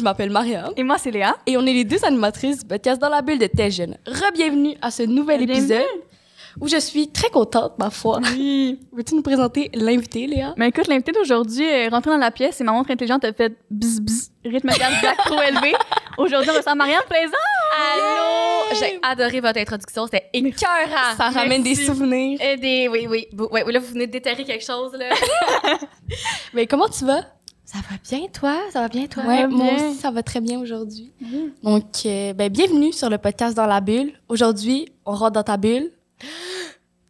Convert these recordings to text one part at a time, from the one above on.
m'appelle Mariam. Et moi, c'est Léa. Et on est les deux animatrices du podcast Dans la bulle de T'es jeune. Re-bienvenue à ce nouvel épisode où je suis très contente, ma foi. Oui. Veux-tu nous présenter l'invité, Léa? Mais écoute, l'invité d'aujourd'hui est rentré dans la pièce et ma montre intelligente a fait bzz bzz, rythme cardiaque trop élevé. Aujourd'hui, on reçoit Mariam Plaisant. Allô! J'ai adoré votre introduction, c'était écœurant. Ça ramène des Merci. souvenirs. Et oui, là, vous venez de déterrer quelque chose, là. Mais comment tu vas? Ça va bien, toi? Ça va bien, toi? Ouais, moi bien. aussi, ça va très bien aujourd'hui. Donc, bienvenue sur le podcast Dans la bulle. Aujourd'hui, on rentre dans ta bulle.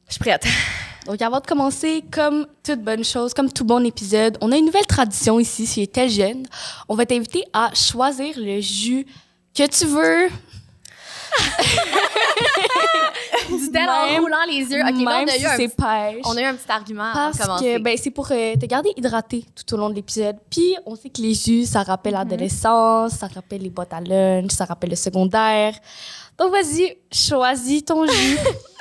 Je suis prête. Donc, avant de commencer, comme toute bonne chose, comme tout bon épisode, on a une nouvelle tradition ici, chez T'es jeune. On va t'inviter à choisir le jus que tu veux. Dit-elle en Même- roulant les yeux. OK, là, même si c'est pêche. on a eu un petit argument Parce avant de commencer. que c'est pour te garder hydraté tout au long de l'épisode. Puis, on sait que les jus, ça rappelle l'adolescence, ça rappelle les boîtes à lunch, ça rappelle le secondaire. Donc, vas-y, choisis ton jus.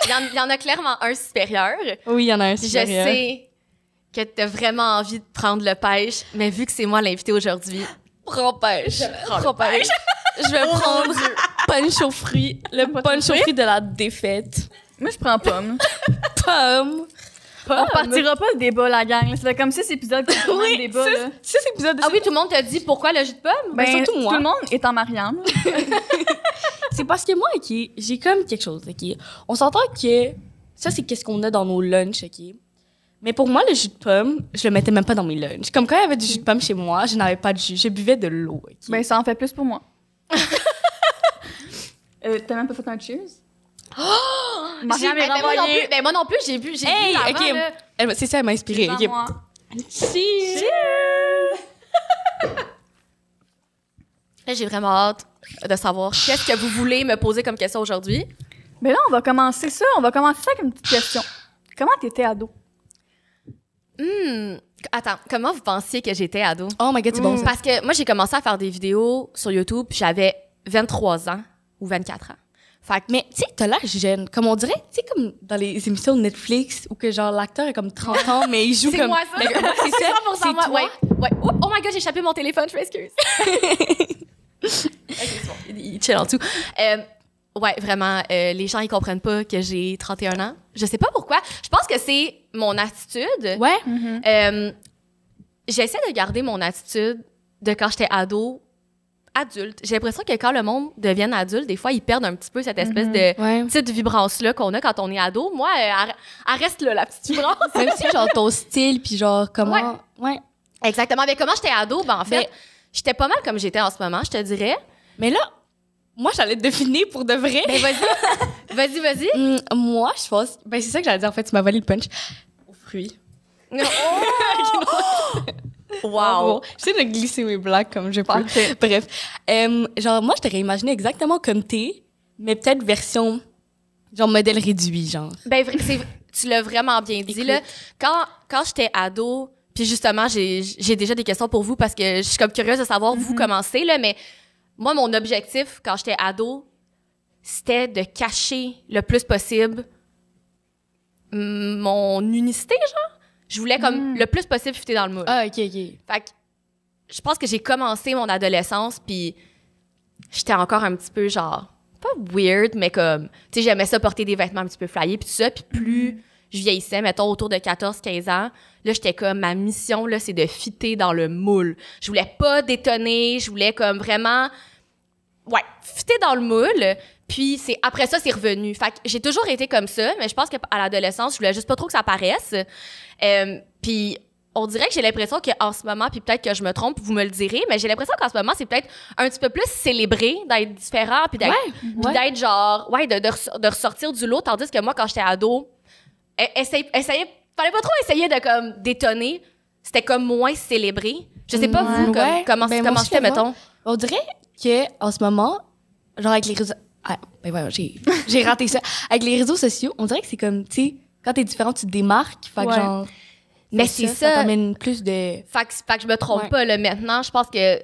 Il y en a clairement un supérieur. Oui, il y en a un Puis je supérieur. sais que t'as vraiment envie de prendre le pêche, mais vu que c'est moi l'invité aujourd'hui, Prends pêche. prends le Prends pêche. Je vais prendre punch aux fruits. Le Pas punch de aux fruits? fruits de la défaite. Moi, je prends pomme. Pomme. On partira pas le débat, la gang. là. Ça fait comme 6 épisodes qu'on prend le débat. là. C'est cet épisode de Ah oui, tout le monde t'a dit pourquoi le jus de pomme? Ben, surtout moi. Tout le monde est en Mariam. C'est parce que moi, OK, j'ai comme quelque chose, OK? On s'entend que ça, c'est qu'est-ce qu'on a dans nos lunchs, OK? Mais pour moi, le jus de pomme, je le mettais même pas dans mes lunchs. Comme quand il y avait du jus de pomme chez moi, je n'avais pas de jus. Je buvais de l'eau, OK? Ben, ça en fait plus pour moi. T'as même pas fait un cheers? Mariam est renvoyée. Moi non plus, j'ai bu Hey, l'avant, OK. là. C'est ça, elle m'a inspirée. Devant OK? moi. Cheers! Là, j'ai vraiment hâte de savoir qu'est-ce que vous voulez me poser comme question aujourd'hui. Ben là, on va commencer ça. On va commencer ça avec une petite question. Comment t'étais ado? Attends, comment vous pensiez que j'étais ado? Oh my God, c'est bon, ça. Parce que moi, j'ai commencé à faire des vidéos sur YouTube, puis j'avais 23 ans ou 24 ans. Fait que, Mais tu sais, t'as l'air jeune. Comme on dirait, tu sais, comme dans les émissions de Netflix où que genre l'acteur est comme 30 ans, mais il joue c'est comme... moi ça? Mais, c'est ça, 100% c'est moi. toi. Ouais. Oh my God, j'ai échappé mon téléphone, je m'excuse. OK, c'est bon. Il chill en dessous. Ouais, vraiment, les gens, ils comprennent pas que j'ai 31 ans. Je sais pas pourquoi. Je pense que c'est mon attitude. Ouais. J'essaie de garder mon attitude de quand j'étais adulte. J'ai l'impression que quand le monde devient adulte, des fois, ils perdent un petit peu cette espèce de Ouais. petite vibrance-là qu'on a quand on est ado. Moi, elle reste là, la petite vibrance. Même si genre ton style, puis genre comment... Ouais. Exactement. Mais comment j'étais ado? Ben, en fait, j'étais pas mal comme j'étais en ce moment, je te dirais. Mais là, moi, j'allais te deviner pour de vrai. Ben, vas-y. vas-y. Moi, je pense... Ben, c'est ça que j'allais dire. En fait, tu m'as volé le punch. Aux fruits. Wow. J'essaie de glisser mes blagues comme je peux. Parfait. Bref. Genre, moi, je t'aurais imaginé exactement comme t'es, mais peut-être version... Genre modèle réduit, genre. Ben, tu l'as vraiment bien dit. Écoute. Là. Quand j'étais ado, puis justement, j'ai déjà des questions pour vous parce que je suis comme curieuse de savoir vous comment c'est, là, mais moi, mon objectif quand j'étais ado, c'était de cacher le plus possible mon unicité, genre. Je voulais comme le plus possible fitter dans le moule. Ah, OK. Fait que je pense que j'ai commencé mon adolescence, puis j'étais encore un petit peu genre, pas weird, mais comme, tu sais, j'aimais ça porter des vêtements un petit peu flyés, puis tout ça, puis plus je vieillissais, mettons autour de 14-15 ans, là, j'étais comme, ma mission, là, c'est de fitter dans le moule. Je voulais pas détonner, je voulais comme vraiment, fitter dans le moule, puis après ça, c'est revenu. Fait que j'ai toujours été comme ça, mais je pense qu'à l'adolescence, je voulais juste pas trop que ça paraisse. Puis on dirait que j'ai l'impression qu'en ce moment, puis peut-être que je me trompe, vous me le direz, mais j'ai l'impression qu'en ce moment, c'est peut-être un petit peu plus célébré d'être différent, puis d'être genre, de ressortir du lot, tandis que moi, quand j'étais ado, fallait pas trop essayer de comme détonner, c'était comme moins célébré. Je sais pas vous, comment Ben, moi, c'était, je le vois. mettons. On dirait que en ce moment, genre avec les réseaux... Ah, ben voilà, j'ai raté ça. Avec les réseaux sociaux, on dirait que c'est comme, tu sais, quand t'es différent, tu te démarques, fait que Ouais. genre... Mais c'est ça. Ça t'amène plus de... Fait que je me trompe pas, là. Maintenant, je pense que,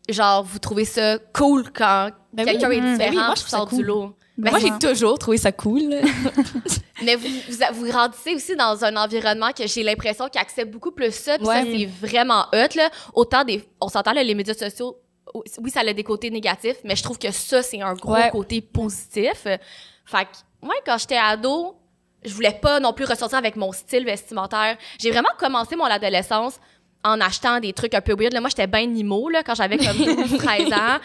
genre, vous trouvez ça cool quand Ben quelqu'un oui. est Ben différent, oui, moi, je puis trouve ça sort du cool. lot. Moi, j'ai toujours trouvé ça cool. Mais vous grandissez aussi dans un environnement que j'ai l'impression qui accepte beaucoup plus ça, puis Ouais. ça, c'est vraiment hot, là. Autant on s'entend, là, les médias sociaux, oui, ça a des côtés négatifs, mais je trouve que ça, c'est un gros côté positif. Fait que, moi, quand j'étais ado, je voulais pas non plus ressortir avec mon style vestimentaire. J'ai vraiment commencé mon adolescence en achetant des trucs un peu weird. Là, moi, j'étais bien Nemo, là, quand j'avais comme 12-13 ans.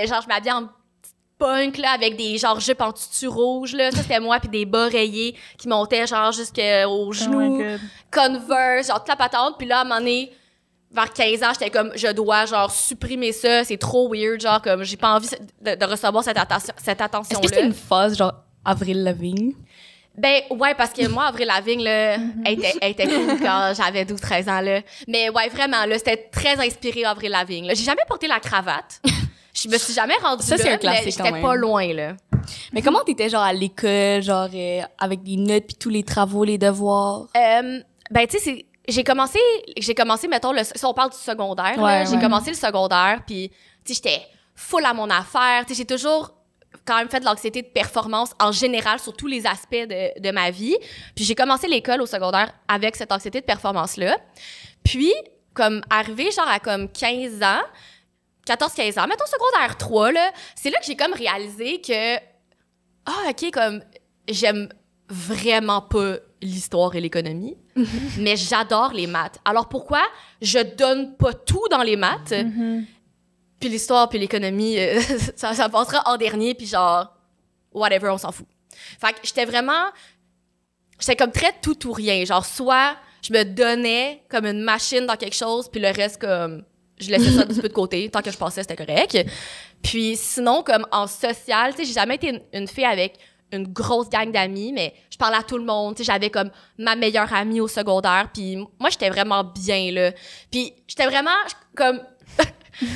Genre, je m'habillais en punk, là, avec des, genre, jupes en tutu rouge, là. Ça, c'était moi, puis des bas rayés qui montaient, genre, jusqu'aux genoux. Converse, genre, toute la patente. Puis là, à un moment donné, vers 15 ans, j'étais comme, je dois, genre, supprimer ça. C'est trop weird, genre, comme, j'ai pas envie de recevoir cette attention-là. Est-ce que c'était une phase, genre, Avril Lavigne? Ben, ouais, parce que moi, Avril Lavigne, là, elle était cool quand j'avais 12-13 ans, là. Mais ouais, vraiment, là, c'était très inspiré Avril Lavigne, là. J'ai jamais porté la cravate. Je me suis jamais rendue ça, là, c'est un classique, mais j'étais quand pas même. loin, là. Mais comment t'étais, genre, à l'école, genre, avec des notes puis tous les travaux, les devoirs? Ben, tu sais, j'ai commencé, mettons, si on parle du secondaire, là, j'ai commencé le secondaire, puis, tu sais, j'étais full à mon affaire. Tu sais, j'ai toujours quand même fait de l'anxiété de performance en général sur tous les aspects de ma vie. Puis j'ai commencé l'école au secondaire avec cette anxiété de performance-là. Puis, comme arrivé genre à comme 15 ans, 14-15 ans, mettons secondaire 3, là, c'est là que j'ai comme réalisé que, OK, comme, j'aime vraiment pas l'histoire et l'économie, mais j'adore les maths. Alors pourquoi je donne pas tout dans les maths, puis l'histoire puis l'économie, ça passera en dernier, puis genre, whatever, on s'en fout. Fait que j'étais comme très tout ou rien. Genre, soit je me donnais comme une machine dans quelque chose, puis le reste, comme, je laissais ça un petit peu de côté. Tant que je passais, c'était correct. Puis sinon, comme en social, tu sais, j'ai jamais été une fille avec une grosse gang d'amis, mais je parlais à tout le monde. Tu sais, j'avais comme ma meilleure amie au secondaire, puis moi, j'étais vraiment bien, là. Puis j'étais vraiment comme...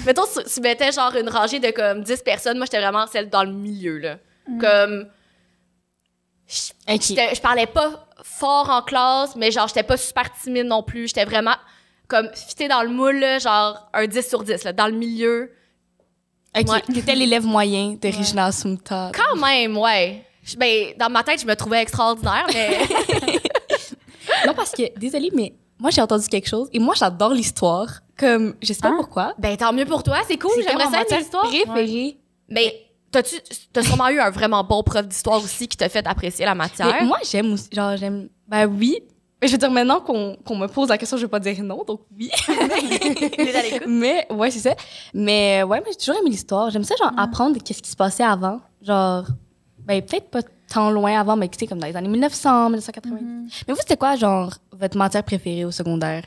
Mettons, si tu mettais genre une rangée de comme 10 personnes, moi, j'étais vraiment celle dans le milieu, là. Comme... Je parlais pas fort en classe, mais genre, j'étais pas super timide non plus. J'étais vraiment comme fitée dans le moule, là, genre un 10 sur 10, là, dans le milieu. OK, Ouais. t'étais l'élève moyen de Regina Assumpta. Quand même, ouais. Ben, dans ma tête, je me trouvais extraordinaire, mais... Non, parce que, désolée, mais moi, j'ai entendu quelque chose, et moi, j'adore l'histoire. Comme, je sais pas pourquoi. Ben, tant mieux pour toi, c'est cool, C'est j'aimerais comme ça ma une matière histoire. préférée. Mais t'as sûrement eu un vraiment bon prof d'histoire aussi qui t'a fait apprécier la matière. Mais moi, j'aime aussi, genre, j'aime... Ben oui. Mais je veux dire, maintenant qu'on me pose la question, je vais pas dire non, donc oui. Déjà à l'écoute. Mais, ouais, c'est ça. Mais, ouais, moi, j'ai toujours aimé l'histoire. J'aime ça, genre, apprendre qu'est-ce qui se passait avant. Genre, ben, peut-être pas tant loin avant, mais tu sais, comme dans les années 1900, 1990. Mais vous, c'était quoi, genre, votre matière préférée au secondaire?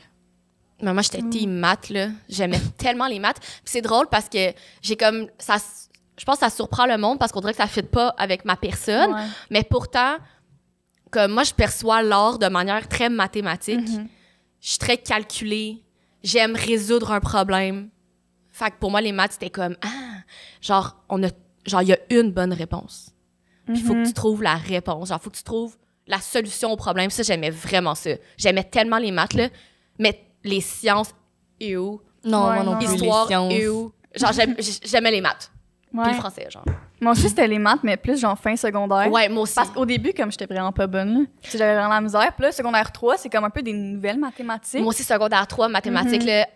Mais moi, j'étais team maths, là. J'aimais tellement les maths. Puis c'est drôle parce que j'ai comme... Je pense que ça surprend le monde parce qu'on dirait que ça ne fit pas avec ma personne. Ouais. Mais pourtant, comme moi, je perçois l'art de manière très mathématique. Je suis très calculée. J'aime résoudre un problème. Fait que pour moi, les maths, c'était comme... genre, il y a une bonne réponse. Puis il faut que tu trouves la réponse. Genre, il faut que tu trouves la solution au problème. Ça, j'aimais vraiment ça. J'aimais tellement les maths, là. Mais les sciences, et où? Non, Ouais, moi non non. plus, Histoire, les sciences. et où? Genre, j'aimais les maths. Puis Ouais. le français, genre. Moi aussi, c'était les maths, mais plus genre fin secondaire. Ouais, moi aussi. Parce qu'au début, comme j'étais vraiment pas bonne, là, tu sais, j'avais vraiment la misère. Puis là, secondaire 3, c'est comme un peu des nouvelles mathématiques. Moi aussi, secondaire 3, mathématiques, là.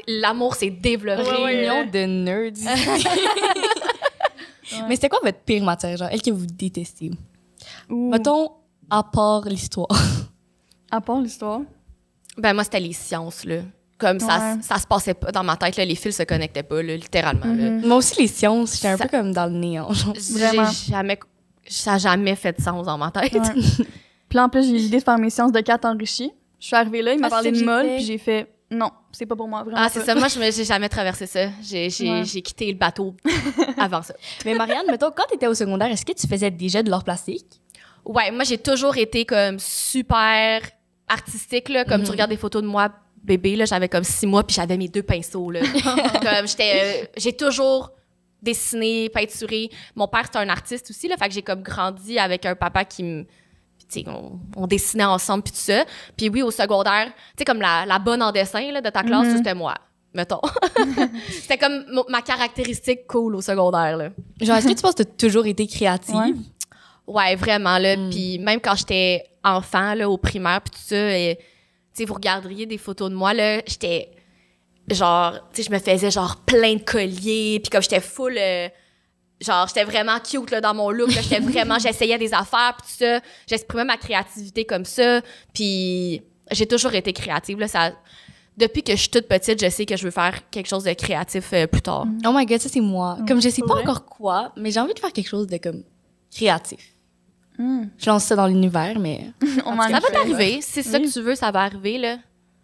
L'amour s'est développé. Ouais, ouais, Réunion ouais. de nerds. Mais c'était quoi votre pire matière, genre, elle que vous détestez? Ou, Mettons, à part l'histoire. à part l'histoire. Ben, moi, c'était les sciences, là. Comme Ouais. ça se passait pas dans ma tête, là. Les fils se connectaient pas, là, littéralement, là. Moi aussi, les sciences, j'étais un Ça- peu comme dans le néant, genre. Vraiment. Ça a jamais fait de sens dans ma tête. Ouais. Puis là, en plus, j'ai eu l'idée de faire mes sciences de 4 enrichies. Je suis arrivée là, il m'a Ah, parlé c'est de que mol, j'ai fait. puis j'ai fait non, c'est pas pour moi, vraiment. Ah, c'est pas. ça. Moi, j'ai jamais traversé ça. J'ai Ouais. quitté le bateau avant ça. Mais Marianne, mettons, quand t'étais au secondaire, est-ce que tu faisais déjà de l'art plastique? Ouais, moi, j'ai toujours été comme super artistique, là. Comme tu regardes des photos de moi, bébé, là, j'avais comme 6 mois, puis j'avais mes 2 pinceaux, là. Comme j'ai toujours dessiné, peinturé. Mon père, c'était un artiste aussi, là. Fait que j'ai comme grandi avec un papa qui me... Tu sais, on dessinait ensemble, puis tout ça. Puis oui, au secondaire, tu sais, comme la bonne en dessin, là, de ta classe, ça, c'était moi, mettons. C'était comme ma caractéristique cool au secondaire, là. Genre, est-ce que tu penses que t'as toujours été créative? Ouais. Ouais, vraiment, là. Puis même quand j'étais enfant, là, au primaire, puis tout ça, tu sais, vous regarderiez des photos de moi, là, j'étais genre, tu sais, je me faisais genre plein de colliers, puis comme j'étais full... genre, j'étais vraiment cute là, dans mon look. Là, j'essayais des affaires, puis tout ça. J'exprimais ma créativité comme ça. Puis j'ai toujours été créative. Là, depuis que je suis toute petite, je sais que je veux faire quelque chose de créatif plus tard. Oh my God, ça, c'est moi. Comme je sais pas vrai? encore quoi, mais j'ai envie de faire quelque chose de comme créatif. Je lance ça dans l'univers, mais... On m'en Ça va fait. t'arriver. Si c'est ça que tu veux, ça va arriver, là.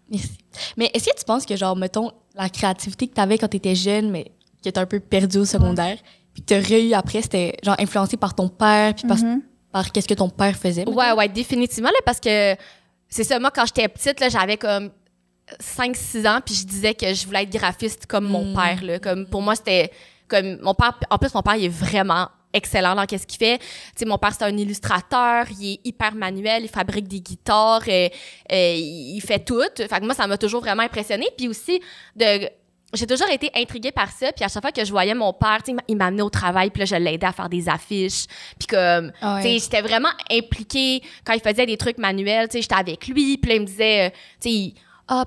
Merci. Mais est-ce que tu penses que, genre, mettons, la créativité que t'avais quand t'étais jeune, mais que t'as un peu perdue au secondaire, puis que t'as re-eu après, c'était, genre, influencé par ton père, puis par qu'est-ce que ton père faisait? mettons? Ouais, définitivement, là, parce que c'est ça, moi, quand j'étais petite, là, j'avais comme 5-6 ans, puis je disais que je voulais être graphiste comme mon père, là. Comme, pour moi, c'était comme mon père. En plus, mon père, il est vraiment excellent dans qu'est-ce qu'il fait. Tu sais, mon père, c'est un illustrateur, il est hyper manuel, il fabrique des guitares, il fait tout. Fait que moi, ça m'a toujours vraiment impressionnée. Puis aussi, j'ai toujours été intriguée par ça. Puis à chaque fois que je voyais mon père, tu sais, il m'amenait au travail, puis là, je l'aidais à faire des affiches. Puis comme, Ah ouais. tu sais, j'étais vraiment impliquée quand il faisait des trucs manuels. Tu sais, j'étais avec lui, puis là, il me disait, tu sais,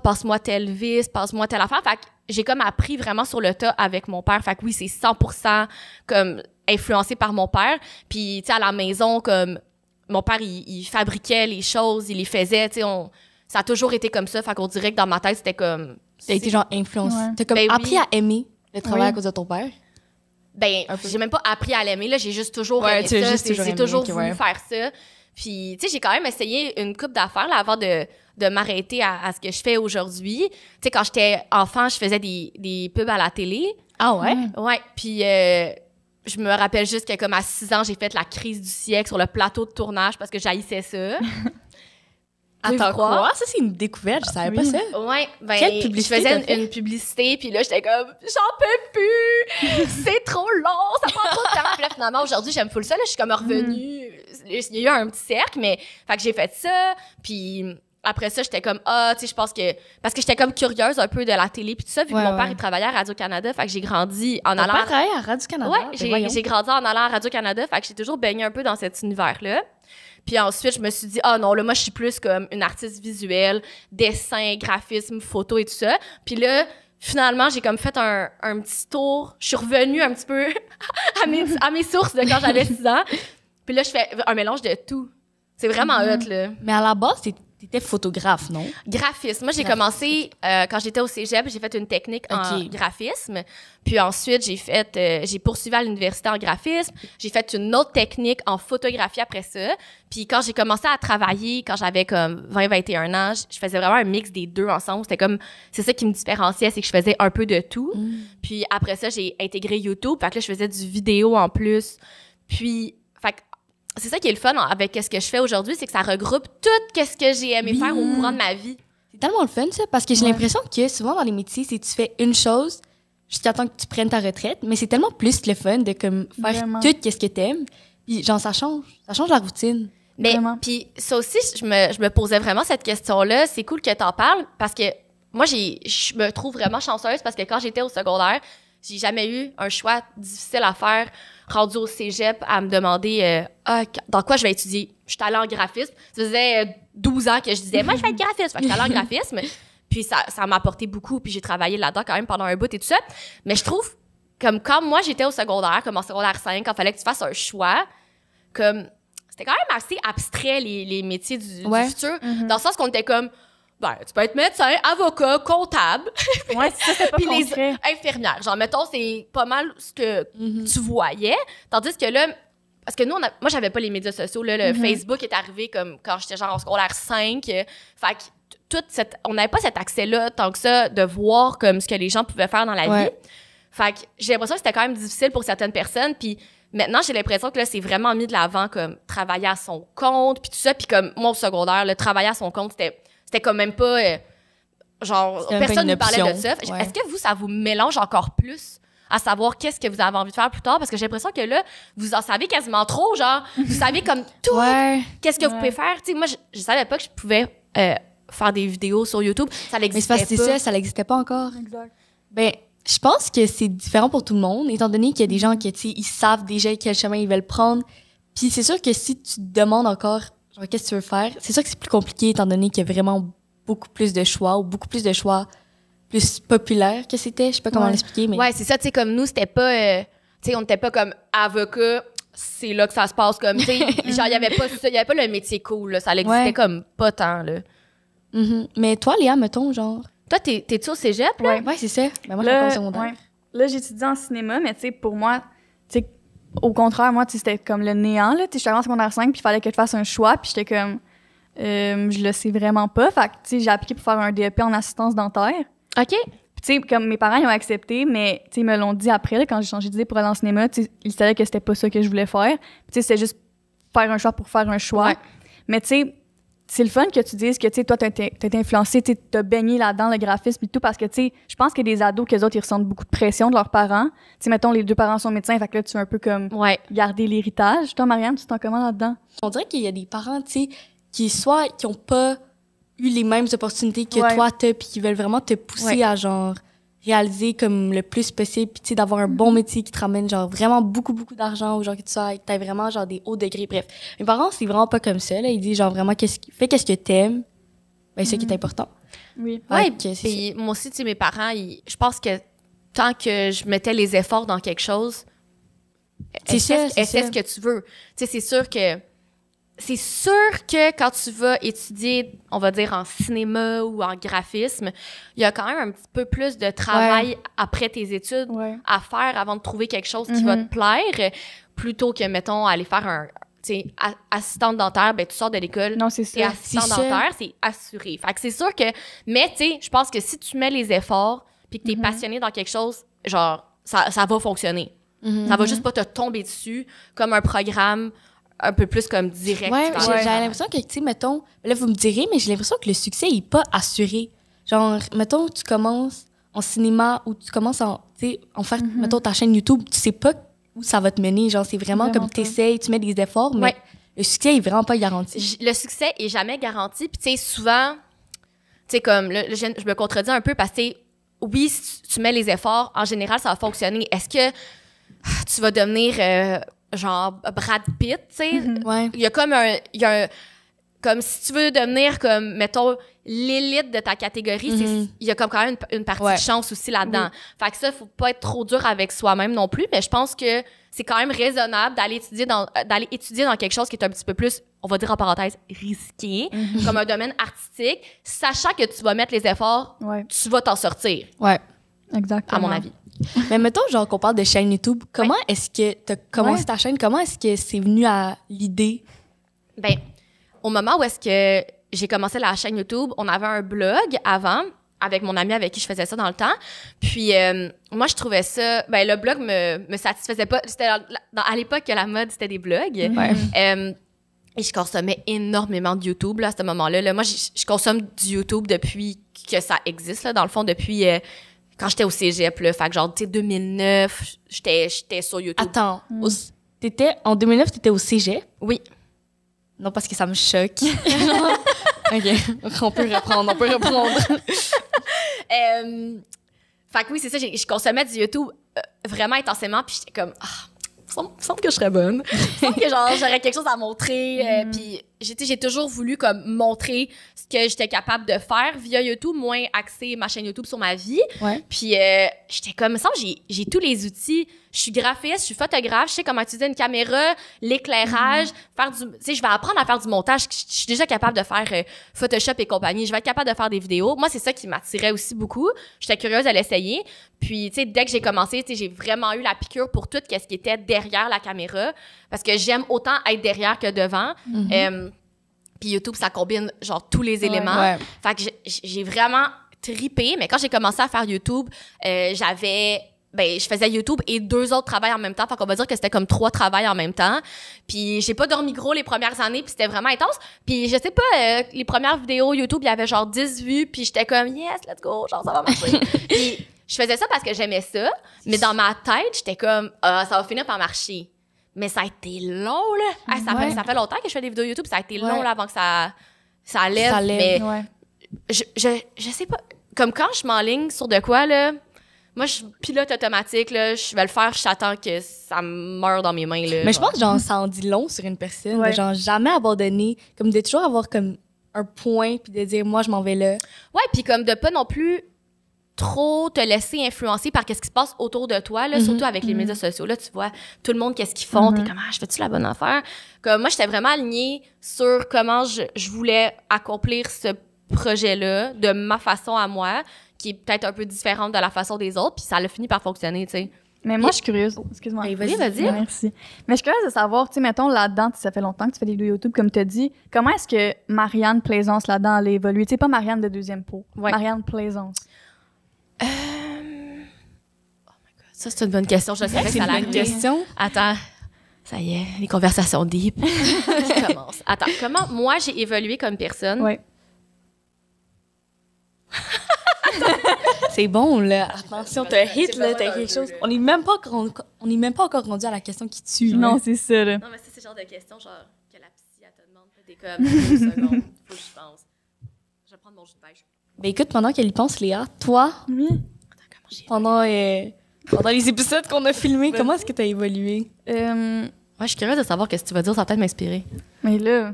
passe-moi tel vis, passe-moi telle affaire. Fait que j'ai comme appris vraiment sur le tas avec mon père. Fait que oui, c'est 100% comme influencé par mon père. Puis, tu sais, à la maison, comme, mon père, il fabriquait les choses, il les faisait, tu sais, ça a toujours été comme ça. Fait qu'on dirait que dans ma tête, c'était comme... T'as été, genre, influencé. Ouais. T'as comme Ben appris oui. à aimer le travail Oui. à cause de ton père? Ben, Un peu. j'ai même pas appris à l'aimer, là. J'ai juste toujours Ouais, aimé tu l'as ça. juste toujours J'ai aimé, toujours ok, voulu ouais. faire ça. Puis, tu sais, j'ai quand même essayé une couple d'affaires, là, avant de m'arrêter à ce que je fais aujourd'hui. Tu sais, quand j'étais enfant, je faisais des pubs à la télé. Ah ouais? Ouais, puis je me rappelle juste que comme à 6 ans, j'ai fait la crise du siècle sur le plateau de tournage parce que j'haïssais ça. Attends, croire? quoi? Ça, c'est une découverte, je savais Oui. pas ça. Ouais, ben Quelle je publicité faisais t'as fait? une publicité, puis là j'étais comme j'en peux plus, c'est trop long, ça prend trop de temps. Puis là finalement aujourd'hui j'aime full ça, là, je suis comme revenue, il y a eu un petit cercle, mais fait que j'ai fait ça, puis après ça j'étais comme tu sais je pense que parce que j'étais comme curieuse un peu de la télé puis tout ça vu Ouais, que mon père ouais. il travaillait à Radio-Canada, fait que j'ai grandi en Ton allant père travaille à Radio-Canada? Ouais, Ben voyons. j'ai grandi en allant à Radio-Canada, fait que j'ai toujours baigné un peu dans cet univers-là. Puis ensuite, je me suis dit, non, là, moi, je suis plus comme une artiste visuelle, dessin, graphisme, photo et tout ça. Puis là, finalement, j'ai comme fait un petit tour. Je suis revenue un petit peu à mes sources de quand j'avais 6 ans. Puis là, je fais un mélange de tout. C'est vraiment hot, là. Mais à la base, t'étais photographe, non? Graphisme. Moi, j'ai Graphisme, commencé quand j'étais au cégep, j'ai fait une technique en Ok. graphisme. Puis ensuite, j'ai poursuivi à l'université en graphisme. J'ai fait une autre technique en photographie après ça. Puis quand j'ai commencé à travailler, quand j'avais comme 20-21 ans, je faisais vraiment un mix des deux ensemble. C'était comme, c'est ça qui me différenciait, c'est que je faisais un peu de tout. Puis après ça, j'ai intégré YouTube. Fait que là, je faisais du vidéo en plus. Puis, fait que c'est ça qui est le fun avec ce que je fais aujourd'hui, c'est que ça regroupe tout ce que j'ai aimé Oui. faire au courant de ma vie. C'est tellement le fun, ça, parce que j'ai Ouais. l'impression que souvent dans les métiers, c'est tu fais une chose jusqu'à temps que tu prennes ta retraite, mais c'est tellement plus le fun de comme faire Vraiment. tout ce que t'aimes. Puis genre, ça change la routine. Mais Vraiment. puis ça aussi, je me posais vraiment cette question-là. C'est cool que t'en parles parce que moi, je me trouve vraiment chanceuse parce que quand j'étais au secondaire, j'ai jamais eu un choix difficile à faire rendu au cégep à me demander dans quoi je vais étudier. Je suis allée en graphisme. Ça faisait 12 ans que je disais, moi, je vais être graphiste. Fait que je suis allée en graphisme. Puis ça m'a apporté beaucoup. Puis j'ai travaillé là-dedans quand même pendant un bout et tout ça. Mais je trouve, comme quand moi, j'étais au secondaire, comme en secondaire 5, quand il fallait que tu fasses un choix, comme c'était quand même assez abstrait, les métiers du Ouais. futur. Dans le sens qu'on était comme, ben, tu peux être médecin, avocat, comptable, Ouais, ça, c'était pas puis les concret. infirmières. Genre, mettons, c'est pas mal ce que Mhm. tu voyais. Tandis que là, parce que nous, moi, j'avais pas les médias sociaux. Là, le Facebook est arrivé comme quand j'étais genre en secondaire 5. Fait que on n'avait pas cet accès-là tant que ça de voir comme ce que les gens pouvaient faire dans la Ouais. vie. Fait que j'ai l'impression que c'était quand même difficile pour certaines personnes. Puis maintenant, j'ai l'impression que là, c'est vraiment mis de l'avant comme travailler à son compte, puis tout ça. Puis comme moi, au secondaire, le travailler à son compte, c'était quand même pas... genre, C'était même pas personne une ne parlait de option. ça. Ouais. Est-ce que vous, ça vous mélange encore plus à savoir qu'est-ce que vous avez envie de faire plus tard? Parce que j'ai l'impression que là, vous en savez quasiment trop, genre, vous savez comme tout, Ouais. qu'est-ce que vous Ouais. pouvez faire. Tu sais, moi, je savais pas que je pouvais faire des vidéos sur YouTube. Ça Mais c'est n'existait parce que pas. c'est ça n'existait pas encore. Exact. Ben, je pense que c'est différent pour tout le monde, étant donné qu'il y a des gens qui, tu sais, ils savent déjà quel chemin ils veulent prendre. Puis c'est sûr que si tu te demandes encore, genre, qu'est-ce que tu veux faire, c'est sûr que c'est plus compliqué, étant donné qu'il y a vraiment beaucoup plus de choix, ou beaucoup plus de choix plus populaire que c'était. Je sais pas comment Ouais. l'expliquer, mais... Ouais, c'est ça, tu sais, comme nous, c'était pas. Tu sais, on n'était pas comme avocat, c'est là que ça se passe, comme, tu sais, genre, il y avait pas ça, il y avait pas le métier cool, là, ça existait Ouais. comme pas tant, là. Mhm. Mais toi, Léa, mettons, genre... Toi, t'es-tu au cégep, là? Ouais, c'est ça. Ben, moi, je suis encore au secondaire. ouais. Là, j'étudie en cinéma, mais tu sais, pour moi, tu sais, au contraire, moi, tu sais, c'était comme le néant, là. Tu sais, j'étais arrivée en secondaire 5, puis il fallait que je fasse un choix, puis j'étais comme, je le sais vraiment pas. Fait que, tu sais, j'ai appliqué pour faire un DEP en assistance dentaire. OK. Puis, tu sais, comme mes parents, ils ont accepté, mais, tu sais, ils me l'ont dit après, là, quand j'ai changé d'idée pour aller en cinéma, tu sais, ils savaient que c'était pas ça que je voulais faire. Puis, tu sais, c'était juste faire un choix pour faire un choix. Ouais. Mais, tu sais, c'est le fun que tu dises que, tu sais, toi, t'as été influencé, tu t'as baigné là-dedans, le graphisme et tout, parce que, tu sais, je pense qu'il y a des ados, qu'eux autres, ils ressentent beaucoup de pression de leurs parents. Tu sais, mettons, les 2 parents sont médecins, fait que là, tu veux un peu comme Ouais. garder l'héritage. Toi, Marianne, tu t'en comment là-dedans? On dirait qu'il y a des parents, tu sais, qui ont pas eu les mêmes opportunités que Ouais. toi t'as, puis qui veulent vraiment te pousser Ouais. à, genre, réaliser comme le plus possible, puis tu sais, d'avoir un bon métier qui te ramène, genre, vraiment beaucoup, beaucoup d'argent, ou genre, que tu aies vraiment, genre, des hauts degrés. Bref, mes parents, c'est vraiment pas comme ça, là. Ils disent, genre, vraiment, fais qu'est-ce que t'aimes, ben, c'est ça qui est important. Oui. Ouais, Fait que c'est puis moi aussi, tu sais, mes parents, je pense que tant que je mettais les efforts dans quelque chose, C'est ça, c'est essaie ça. ce que tu veux. Tu sais, c'est sûr que quand tu vas étudier, on va dire en cinéma ou en graphisme, il y a quand même un petit peu plus de travail après tes études Ouais. à faire avant de trouver quelque chose qui va te plaire, plutôt que, mettons, aller faire un, tu sais, assistante dentaire, ben tu sors de l'école, Non, c'est t'es ça. assistant C'est ça. dentaire, c'est assuré. Fait que c'est sûr que, mais tu sais, je pense que si tu mets les efforts puis que t'es passionné dans quelque chose, genre, ça va fonctionner. Ça va juste pas te tomber dessus comme un programme un peu plus comme direct. Ouais, vers j'ai le j'ai travail. l'impression que, tu sais, mettons, là, vous me direz, mais j'ai l'impression que le succès est pas assuré. Genre, mettons, tu commences en cinéma ou tu commences en faire, mettons, ta chaîne YouTube, tu sais pas où ça va te mener. Genre, c'est vraiment Vraiment comme pas. t'essayes, tu mets des efforts, mais Ouais. le succès est vraiment pas garanti. Le succès est jamais garanti. Puis, tu sais, souvent, tu sais, comme, là, je me contredis un peu parce que, tu sais, oui, si tu mets les efforts, en général, ça va fonctionner. Est-ce que tu vas devenir, genre, Brad Pitt, tu sais? Ouais. Il y a comme si tu veux devenir comme, mettons, l'élite de ta catégorie, il y a comme quand même une partie Ouais. de chance aussi là-dedans. Fait que ça, faut pas être trop dur avec soi-même non plus, mais je pense que c'est quand même raisonnable d'aller étudier dans quelque chose qui est un petit peu plus, on va dire en parenthèse, risqué, comme un domaine artistique, sachant que tu vas mettre les efforts, Ouais, tu vas t'en sortir, Ouais. exactement. à mon avis. Mais mettons, genre, qu'on parle de chaîne YouTube, comment est-ce que t'as commencé Ouais. ta chaîne? Comment est-ce que c'est venu à l'idée? Ben, au moment où est-ce que j'ai commencé la chaîne YouTube, on avait un blog avant avec mon ami avec qui je faisais ça dans le temps. Puis moi, je trouvais ça... Ben, le blog me satisfaisait pas. C'était à l'époque que la mode, c'était des blogs. Ouais. Et je consommais énormément de YouTube là, à ce moment-là. Là. Moi, je consomme du YouTube depuis que ça existe, là, dans le fond, depuis quand j'étais au cégep. Là. Fait que genre, tu sais, 2009, j'étais sur YouTube. Attends, en 2009, t'étais au cégep? Oui. Non, parce que ça me choque. OK, on peut reprendre. Fait que oui, c'est ça, je consommais du YouTube vraiment intensément, puis j'étais comme, il me semble que je serais bonne. Il me semble que genre, j'aurais quelque chose à montrer. Puis j'ai toujours voulu comme montrer ce que j'étais capable de faire via YouTube, moins axer ma chaîne YouTube sur ma vie. Ouais. Puis j'étais comme, il me semble que j'ai tous les outils. Je suis graphiste, je suis photographe, je sais comment utiliser une caméra, l'éclairage, faire du... Tu sais, je vais apprendre à faire du montage. Je suis déjà capable de faire Photoshop et compagnie. Je vais être capable de faire des vidéos. Moi, c'est ça qui m'attirait aussi beaucoup. J'étais curieuse à l'essayer. Puis, tu sais, dès que j'ai commencé, tu sais, j'ai vraiment eu la piqûre pour tout ce qui était derrière la caméra. Parce que j'aime autant être derrière que devant. Puis YouTube, ça combine, genre, tous les éléments. Ouais. Fait que j'ai vraiment tripé. Mais quand j'ai commencé à faire YouTube, je faisais YouTube et 2 autres travails en même temps. Fait qu'on va dire que c'était comme 3 travails en même temps. Puis j'ai pas dormi gros les premières années, puis c'était vraiment intense. Puis je sais pas, les premières vidéos YouTube, il y avait genre 10 vues, puis j'étais comme « Yes, let's go! » Genre, ça va marcher. Puis je faisais ça parce que j'aimais ça, mais dans ma tête, j'étais comme « ça va finir par marcher. » Mais ça a été long, là. Ça fait longtemps que je fais des vidéos YouTube, ça a été long, là, avant que ça lève. Ça lève. Mais Ouais. je sais pas. Comme quand je m'enligne sur de quoi, là, moi, je pilote automatique, là, je vais le faire, j'attends que ça meure dans mes mains, là. Mais je pense que genre, ça en dit long sur une personne, Ouais. de genre jamais abandonner, comme de toujours avoir comme un point, puis de dire, moi, je m'en vais là. Ouais, puis comme de pas non plus trop te laisser influencer par qu'est-ce qui se passe autour de toi, là, surtout avec les médias sociaux. Là, tu vois tout le monde, qu'est-ce qu'ils font. T'es comme, je fais-tu la bonne affaire? Comme, moi, j'étais vraiment alignée sur comment je voulais accomplir ce projet-là de ma façon à moi, qui est peut-être un peu différente de la façon des autres, puis ça a fini par fonctionner, tu sais. Mais moi, je suis curieuse. Excuse-moi. Hey, vas-y. Ouais, merci. Mais je suis curieuse de savoir, tu sais, mettons, là-dedans, ça fait longtemps que tu fais des vidéos YouTube, comme tu as dit. Comment est-ce que Marianne Plaisance, là-dedans, elle a évolué? Tu sais, pas Marianne de Deuxième Peau. Ouais. Marianne Plaisance. Oh my God. Ça, c'est une bonne question. Je savais que C'est ça une allait bonne arriver. question. Attends. Ça y est, les conversations deep. qui commencent. Attends, comment moi, j'ai évolué comme personne? Ouais. C'est bon, là. Attention, t'as hit, là, t'as quelque chose. On n'est même pas encore rendu à la question qui tue. là. Non, c'est ça, là. Non, mais ça, c'est le genre de question genre que la psy, elle te demande. T'es comme 2 secondes, faut que je pense. Je vais prendre mon jus de pêche. Ben écoute, pendant qu'elle y pense, Léa, toi, Oui. Attends, comment j'ai... pendant les épisodes qu'on a filmés, comment est-ce que t'as évolué? Ouais, je suis curieuse de savoir ce que tu vas dire, ça va peut-être m'inspirer. Mais là...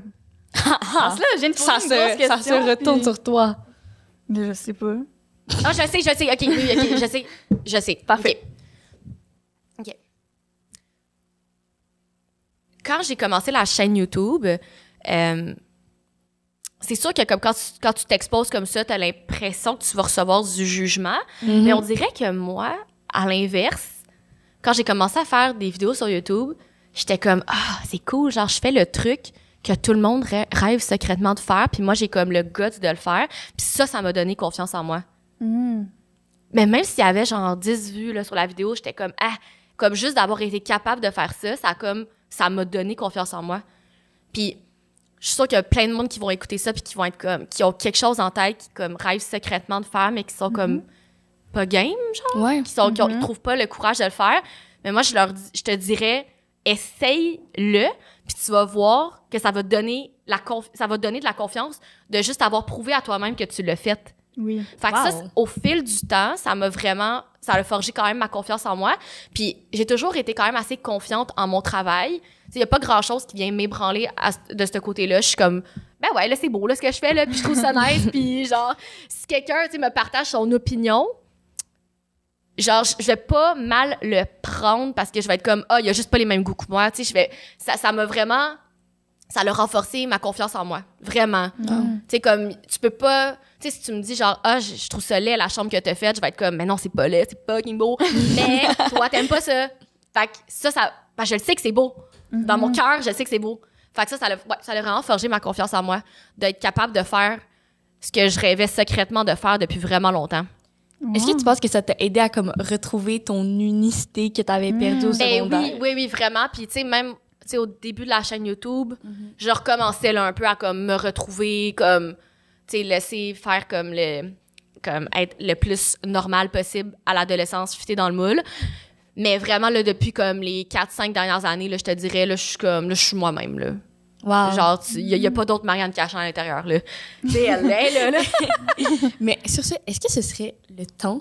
Ah, là, j'ai une ça grosse question, se retourne puis- sur toi. Mais je sais pas. Ah, je sais, OK, oui, OK, je sais. Parfait. OK. Quand j'ai commencé la chaîne YouTube, c'est sûr que comme quand tu t'exposes comme ça, t'as l'impression que tu vas recevoir du jugement. Mais on dirait que moi, à l'inverse, quand j'ai commencé à faire des vidéos sur YouTube, j'étais comme, c'est cool, genre, je fais le truc que tout le monde rêve secrètement de faire, puis moi, j'ai comme le guts de le faire. Puis ça m'a donné confiance en moi. Mais même s'il y avait genre 10 vues là, sur la vidéo, j'étais comme, comme juste d'avoir été capable de faire ça, ça m'a donné confiance en moi. Puis je suis sûre qu'il y a plein de monde qui vont écouter ça puis qui vont être comme, qui ont quelque chose en tête, qui comme rêvent secrètement de faire, mais qui sont comme pas game, genre. Ouais. Qui trouvent pas le courage de le faire. Mais moi, je te dirais, essaye-le, puis tu vas voir que ça va donner de la confiance de juste avoir prouvé à toi-même que tu l'as fait. Oui. Fait que Wow. ça, au fil du temps, ça a forgé quand même ma confiance en moi. Puis j'ai toujours été quand même assez confiante en mon travail. Il y a pas grand-chose qui vient m'ébranler de ce côté-là. Je suis comme, ben ouais, là, c'est beau, là, ce que je fais, là, puis je trouve ça nice. Puis genre, si quelqu'un, me partage son opinion, genre, je vais pas mal le prendre parce que je vais être comme, il y a juste pas les mêmes goûts que moi. Tu sais, ça m'a vraiment, ça a renforcé ma confiance en moi. Vraiment. Tu sais, comme, tu peux pas, tu sais, si tu me dis genre, je trouve ça laid, la chambre que t'as faite, je vais être comme, mais non, c'est pas laid, c'est fucking beau. Mais toi, t'aimes pas ça. Fait que ben, je le sais que c'est beau. Dans mon cœur, je sais que c'est beau. Fait que ça a vraiment forgé ma confiance en moi, d'être capable de faire ce que je rêvais secrètement de faire depuis vraiment longtemps. Est-ce que tu penses que ça t'a aidé à comme retrouver ton unicité que t'avais perdue au Ben secondaire? oui, vraiment. Puis tu sais, même au début de la chaîne YouTube, je recommençais là, un peu à comme me retrouver, comme tu sais, laisser faire comme être le plus normal possible à l'adolescence, fitter dans le moule. Mais vraiment là, depuis comme les 4-5 dernières années, là, je te dirais, là, je suis moi-même là. Wow. Genre, il y a pas d'autre Marianne Cachan à l'intérieur là. Tu sais, elle est là. Mais sur ce, est-ce que ce serait le temps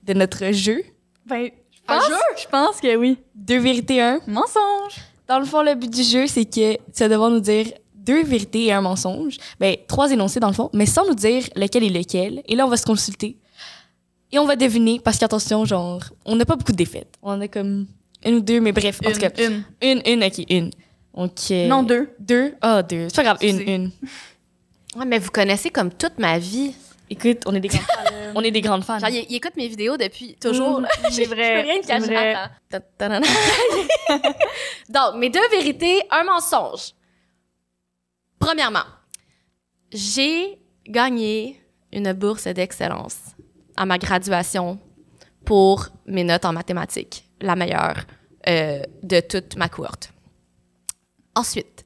de notre jeu? Ben, Un jeu? je pense que oui. 2 vérités, 1. Mensonge. Dans le fond, le but du jeu, c'est que tu vas devoir nous dire 2 vérités et un mensonge. Ben, 3 énoncés dans le fond, mais sans nous dire lequel est lequel. Et là, on va se consulter. Et on va deviner, parce qu'attention, genre, on n'a pas beaucoup de défaites. On en a comme 1 ou 2, mais bref. En tout cas, une, ok, une. Ok. Non, 2. 2? Ah, 2. C'est pas grave, une. Ouais, mais vous connaissez comme toute ma vie. Écoute, on est des grandes fans. On est des grandes fans. Genre, il écoute mes vidéos depuis toujours. C'est vrai. Je peux rien te c'est cacher. vrai. Attends. Donc, mes 2 vérités, un mensonge. Premièrement, j'ai gagné une bourse d'excellence à ma graduation pour mes notes en mathématiques, la meilleure de toute ma cohorte. Ensuite,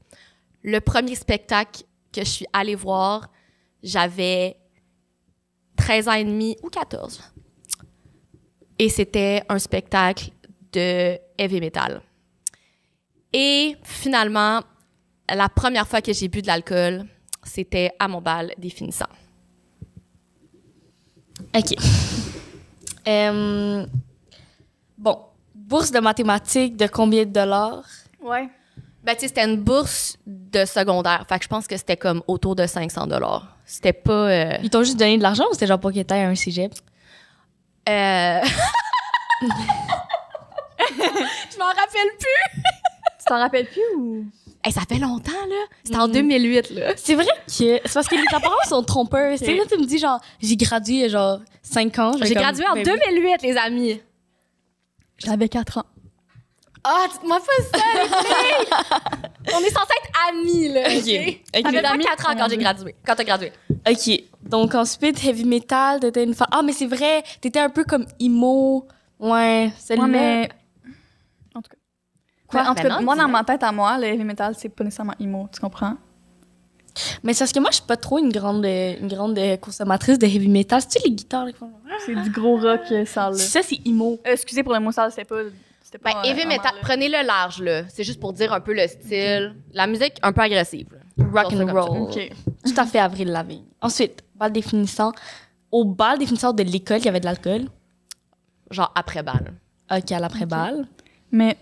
le premier spectacle que je suis allée voir, j'avais 13 ans et demi ou 14. Et c'était un spectacle de heavy metal. Et finalement, la première fois que j'ai bu de l'alcool, c'était à mon bal des finissants. OK. Bon, bourse de mathématiques de combien de dollars? Ouais. Ben, tu sais, c'était une bourse de secondaire. Fait que je pense que c'était comme autour de 500 $. C'était pas... Ils t'ont juste donné de l'argent ou c'était genre pour que t'ailles à un cégep? Je m'en rappelle plus. Tu t'en rappelles plus ou? Hey, ça fait longtemps, là. C'était en 2008, là. C'est vrai que c'est parce que les apparences sont trompeuses. Tu sais, là, tu me dis, genre, j'ai gradué, genre, 5 ans. J'ai gradué en 2008, les amis. J'avais 4 ans. Ah, dites-moi pas ça, les filles! On est censés être amis, là. OK. T'avais pas Amis, 4 ans quand j'ai gradué. Quand t'as gradué. OK. Donc, ensuite, heavy metal, t'étais une femme. Ah, mais c'est vrai, t'étais un peu comme emo. Ouais, celle-là. Ouais, mais... En tout cas. Quoi? Mais en tout cas, Ben non, moi, dans dis-le. ma tête à moi, le heavy metal, c'est pas nécessairement emo, tu comprends? Mais c'est parce que moi, je suis pas trop une grande consommatrice de heavy metal. C'est-tu les guitares? Là, C'est du gros rock sale, là. ça, c'est emo. Excusez pour le mot sale, c'était pas... Ben, heavy metal, prenez-le large, là. C'est juste pour dire un peu le style. La musique un peu agressive, là. Rock and Genre ça comme roll. OK. Tout à fait Avril Lavigne. Ensuite, bal définissant. Au bal définissant de l'école, il y avait de l'alcool. Genre après balle. OK, à l'après-balle. Mais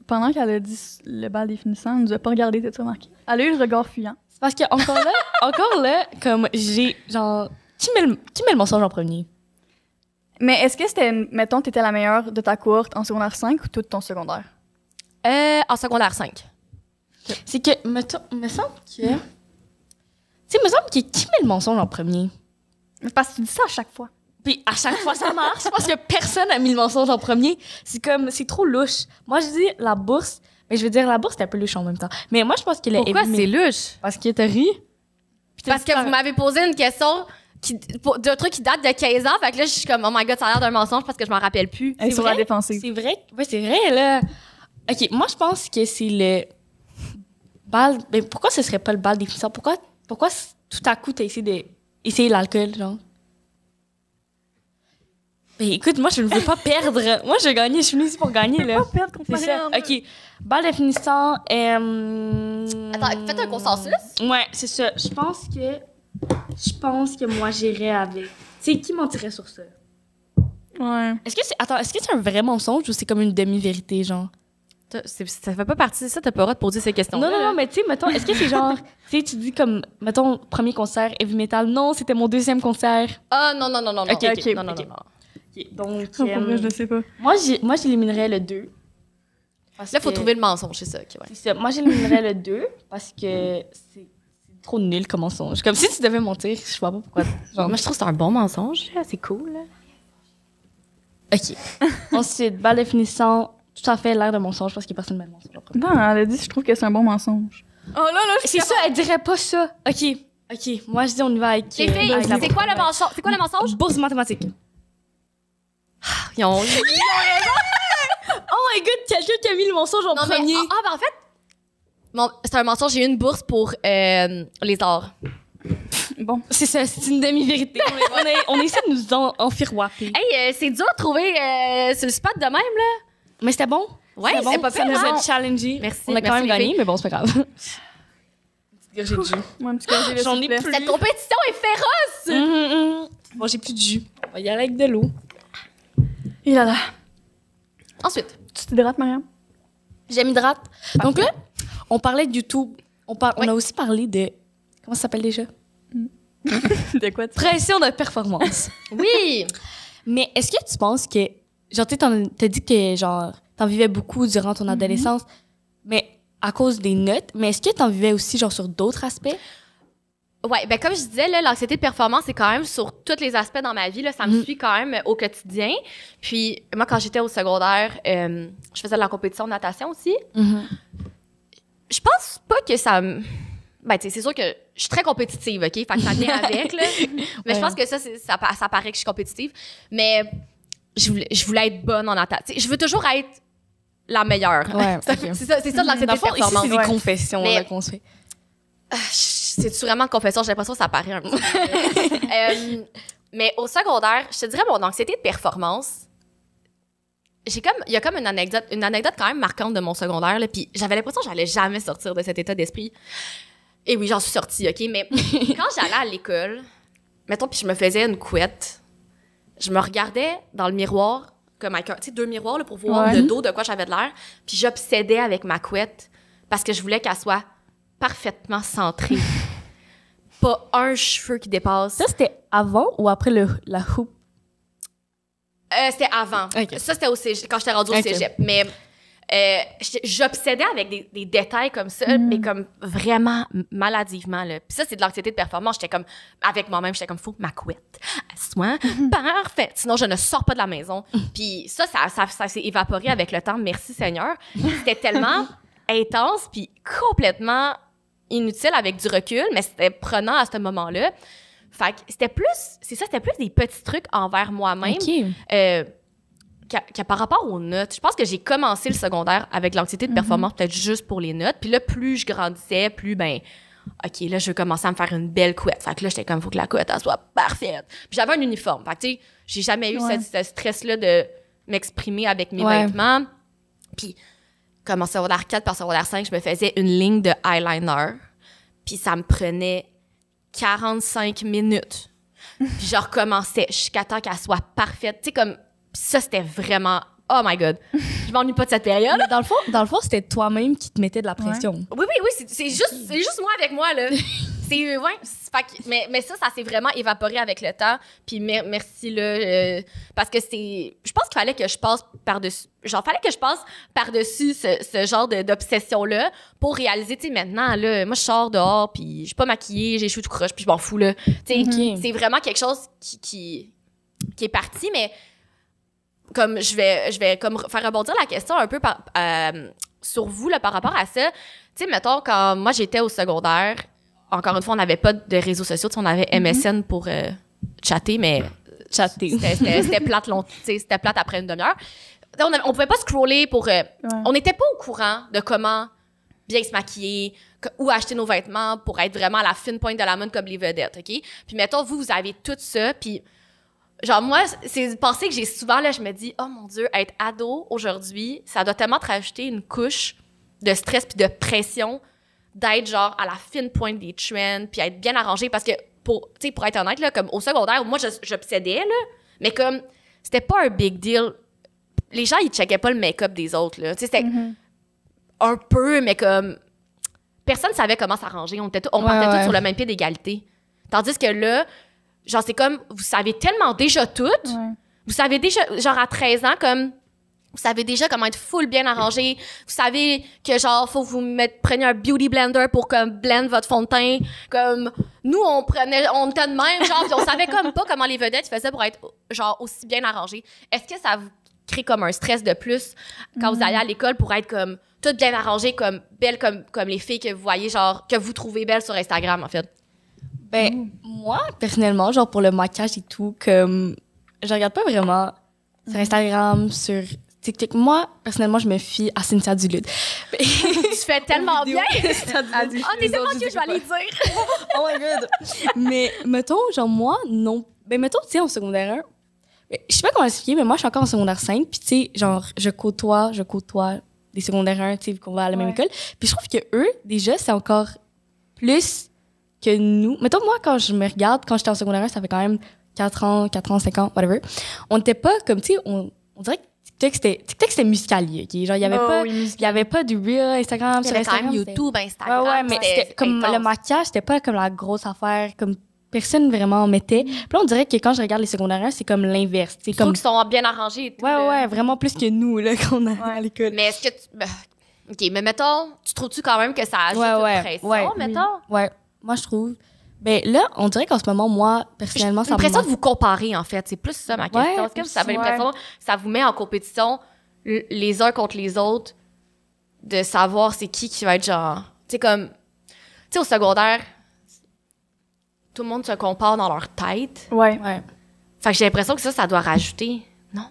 pendant qu'elle a dit le bal définissant, elle nous a pas regardé, t'as-tu remarqué? Elle a eu le regard fuyant. C'est parce que, encore là, comme j'ai, genre, qui met le mensonge en premier? Mais est-ce que c'était, mettons, t'étais la meilleure de ta cohorte en secondaire 5 ou tout ton secondaire? En secondaire 5. C'est que, me semble que. Tu sais, me semble que qui met le mensonge en premier? Mais parce que tu dis ça à chaque fois. Puis à chaque fois, ça marche parce que personne n'a mis le mensonge en premier. C'est trop louche. Moi, je dis la bourse, mais je veux dire, la bourse, c'est un peu louche en même temps. Mais moi, je pense que le Pourquoi heavy c'est metal- louche? Parce que t'as ri. Puis t'as Parce dit que ça- vous m'avez posé une question d'un truc qui date de 15 ans. Fait que là, je suis comme, oh my god, ça a l'air d'un mensonge parce que je m'en rappelle plus. Elle est C'est sur la vrai? défensive. C'est vrai. Ouais, c'est vrai, là. OK, moi, je pense que c'est le bal. Mais pourquoi ce serait pas le bal définissant? Pourquoi tout à coup, t'as essayé d'essayer l'alcool, genre? Ben écoute, moi, je ne veux pas perdre. Moi, je vais gagner. Je suis venue ici pour gagner, là. Pas perdre contre C'est ça. Marianne. OK. Bal définissant. Attends, faites un consensus. Ouais, c'est ça. Je pense que moi, j'irais avec. C'est qui mentirait sur ça? Ouais. Est-ce que c'est un vrai mensonge ou c'est comme une demi-vérité, genre? Ça fait pas partie de ça, t'as pas le droit de poser ces questions. Non, mais tu sais, mettons, est-ce que c'est genre, tu sais, tu dis comme, mettons, premier concert, heavy metal, non, c'était mon deuxième concert. Ah, non. Non, non, Ok, non, ok. non. OK, donc, Oh, pour vrai, je le sais pas. moi, j'éliminerais le 2. Là, il faut trouver le mensonge, c'est ça. ok, ouais. C'est ça. Moi, j'éliminerais le 2 parce que c'est trop nul comme mensonge. Comme si tu devais mentir, je vois pas pourquoi. Genre, Moi, je trouve que c'est un bon mensonge. là. C'est cool. Là. OK. Ensuite, bal définissant, tout à fait l'air de mensonge parce que personne ne met le mensonge en premier. Non, elle a dit, je trouve que c'est un bon mensonge. Oh là là, C'est ça, elle dirait pas ça. OK. Moi, je dis, on y va avec. Les filles, avec la c'est quoi le mensonge? C'est quoi le mensonge? Bourse mathématique. Ils ont... Oh my god, quelqu'un qui a mis le mensonge en Non, mais premier. ben en fait, c'est un mensonge. J'ai eu une bourse pour les arts. Bon. C'est ça, c'est une demi-vérité. On essaie de nous enfiroiper. Hey, c'est dur de trouver sur le spot de même, là. Mais c'était bon. Ouais, C'était c'est bon. pas Ça pire, nous hein? a challengé. Merci, On a quand merci, même les gagné, filles. mais bon, c'est pas grave. J'ai du jus. Moi, un petit café, J'en s'il ai vous plaît. plus. Cette compétition est féroce! Bon, j'ai plus de jus. On va y aller avec de l'eau. Et là là. Ensuite, Tu t'hydrates, Marianne? J'hydrate. Donc là, on parlait de YouTube. On Oui. a aussi parlé de... Comment ça s'appelle déjà? De quoi tu Pression de performance. oui! Mais est-ce que tu penses que... Genre, tu sais, t'as dit que, genre, t'en vivais beaucoup durant ton adolescence, mais à cause des notes. Mais est-ce que t'en vivais aussi, genre, sur d'autres aspects? Ouais, ben comme je disais, là, l'anxiété de performance, c'est quand même sur tous les aspects dans ma vie. Là, ça me suit quand même au quotidien. Puis moi, quand j'étais au secondaire, je faisais de la compétition de natation aussi. Je pense pas que ça me... Ben, tu sais, c'est sûr que je suis très compétitive, OK? Fait que ça vient avec, là. Mais je pense que ça paraît que je suis compétitive. Mais je voulais être bonne en natation. Je veux toujours être la meilleure. Ouais, C'est ok. ça de l'anxiété Dans de le fond, ici, performance. c'est des Ouais. confessions Mais- là, qu'on se fait. C'est-tu vraiment une confession? J'ai l'impression que ça paraît un petit peu. Mais au secondaire, je te dirais mon anxiété de performance. Il y a comme une anecdote quand même marquante de mon secondaire. Là, puis j'avais l'impression que j'allais jamais sortir de cet état d'esprit. Et oui, j'en suis sortie, OK? Mais quand j'allais à l'école, mettons, puis je me faisais une couette, je me regardais dans le miroir, comme avec deux miroirs là, pour voir Ouais. le dos de quoi j'avais de l'air. Puis j'obsédais avec ma couette parce que je voulais qu'elle soit parfaitement centrée. Pas un cheveu qui dépasse. Ça, c'était avant ou après la hoop? C'était avant. Ok. Ça, c'était au cégep, quand j'étais rendue au Ok. cégep. Mais j'obsédais avec des détails comme ça, mais comme vraiment maladivement. Là. Puis ça, c'est de l'anxiété de performance. J'étais comme, avec moi-même, j'étais comme, faut ma couette. Assois. Parfait. Sinon, je ne sors pas de la maison. Puis ça s'est évaporé avec le temps. Merci Seigneur. C'était tellement intense, puis complètement inutile avec du recul, mais c'était prenant à ce moment-là. Fait que c'était plus des petits trucs envers moi-même. OK. Que par rapport aux notes, je pense que j'ai commencé le secondaire avec l'anxiété de performance, peut-être juste pour les notes. Puis là, plus je grandissais, plus, OK, là, je veux commencer à me faire une belle couette. Fait que là, j'étais comme, faut que la couette, elle soit parfaite. Puis j'avais un uniforme. Fait que, tu sais, j'ai jamais eu ce stress-là de m'exprimer avec mes vêtements. Puis, comme en secondaire 4 par secondaire 5, je me faisais une ligne de eyeliner. Puis ça me prenait 45 minutes. Puis je recommençais jusqu'à temps qu'elle soit parfaite. Tu sais, comme... ça, c'était vraiment... Oh my God! Je m'ennuie pas de cette période. Mais dans le fond, c'était toi-même qui te mettais de la pression. Oui, c'est juste moi avec moi, là. Mais ça s'est vraiment évaporé avec le temps. Puis merci, là, parce que je pense qu'il fallait que je passe par-dessus... ce genre d'obsession-là pour réaliser, tu sais, maintenant, là, moi, je sors dehors, puis je suis pas maquillée, j'ai les cheveux tout croche, puis je m'en fous, là. Tu sais, c'est vraiment quelque chose qui est parti, mais... comme je vais comme faire rebondir la question un peu sur vous là, par rapport à ça. Tu sais, mettons, quand moi j'étais au secondaire, encore une fois, on n'avait pas de réseaux sociaux, on avait MSN pour chatter, mais c'était plate c'était plate après une demi-heure. On pouvait pas scroller pour... on n'était pas au courant de comment bien se maquiller, où acheter nos vêtements pour être vraiment à la fine pointe de la mode comme les vedettes, OK? Puis mettons, vous avez tout ça, puis... genre, moi, c'est une pensée que j'ai souvent, là, je me dis, oh mon Dieu, être ado aujourd'hui, ça doit tellement te rajouter une couche de stress puis de pression d'être, genre, à la fine pointe des trends puis être bien arrangé parce que, pour être honnête, là, comme au secondaire, moi, j'obsédais, là, mais comme, c'était pas un big deal. Les gens, ils checkaient pas le make-up des autres, là. Tu sais, c'était un peu, mais comme, personne savait comment s'arranger. On partait tous sur le même pied d'égalité. Tandis que là, genre, c'est comme, vous savez tellement déjà tout. Ouais. Vous savez déjà, genre, à 13 ans, comme, vous savez déjà comment être full bien arrangé. Vous savez que, genre, faut que vous preniez un beauty blender pour, comme, blend votre fond de teint. Comme, nous, on était de même, genre, pis on savait comme pas comment les vedettes faisaient pour être, genre, aussi bien arrangés. Est-ce que ça vous crée comme un stress de plus quand vous allez à l'école pour être, comme, toutes bien arrangées, comme, belles, comme les filles que vous voyez, genre, que vous trouvez belles sur Instagram, en fait? Ben, moi, personnellement, genre pour le maquillage et tout, comme, je regarde pas vraiment sur Instagram, sur TikTok. Moi, personnellement, je me fie à Cynthia Duluth. Tu fais tellement bien! Oh, t'es tellement cute, je vais aller dire! Oh my God! Mais, mettons, genre, moi, non. Ben, mettons, tu sais, en secondaire 1, je sais pas comment expliquer, mais moi, je suis encore en secondaire 5, puis tu sais, genre, je côtoie des secondaires 1, tu sais, vu qu'on va à la même école. Puis je trouve que eux, déjà, c'est encore plus que nous. Mettons, moi, quand je me regarde, quand j'étais en secondaire 1, ça fait quand même 4 ans, 5 ans, whatever. On n'était pas comme, tu sais, on dirait que TikTok, c'était musicalier, OK? Genre, il y avait pas du real Instagram sur Instagram. Il y avait quand même YouTube, Instagram. Ouais, mais c'était comme le maquillage, c'était pas comme la grosse affaire, comme personne vraiment en mettait. Puis là, on dirait que quand je regarde les secondaires 1, c'est comme l'inverse. Je trouve qu'ils sont bien arrangés et tout. Ouais, vraiment plus que nous, là, qu'on a à l'école. Mais est-ce que OK, mais mettons, tu trouves-tu quand même que ça ajoute une pression, mettons? Ouais. Moi, je trouve. Ben là, on dirait qu'en ce moment, moi, personnellement, ça me... J'ai l'impression de vous comparer, en fait. C'est plus ça, ma question. Est-ce que vous avez l'impression que ça vous met en compétition les uns contre les autres de savoir c'est qui va être genre... Tu sais, comme... Tu sais, au secondaire, tout le monde se compare dans leur tête. Ouais. Fait que j'ai l'impression que ça doit rajouter, non?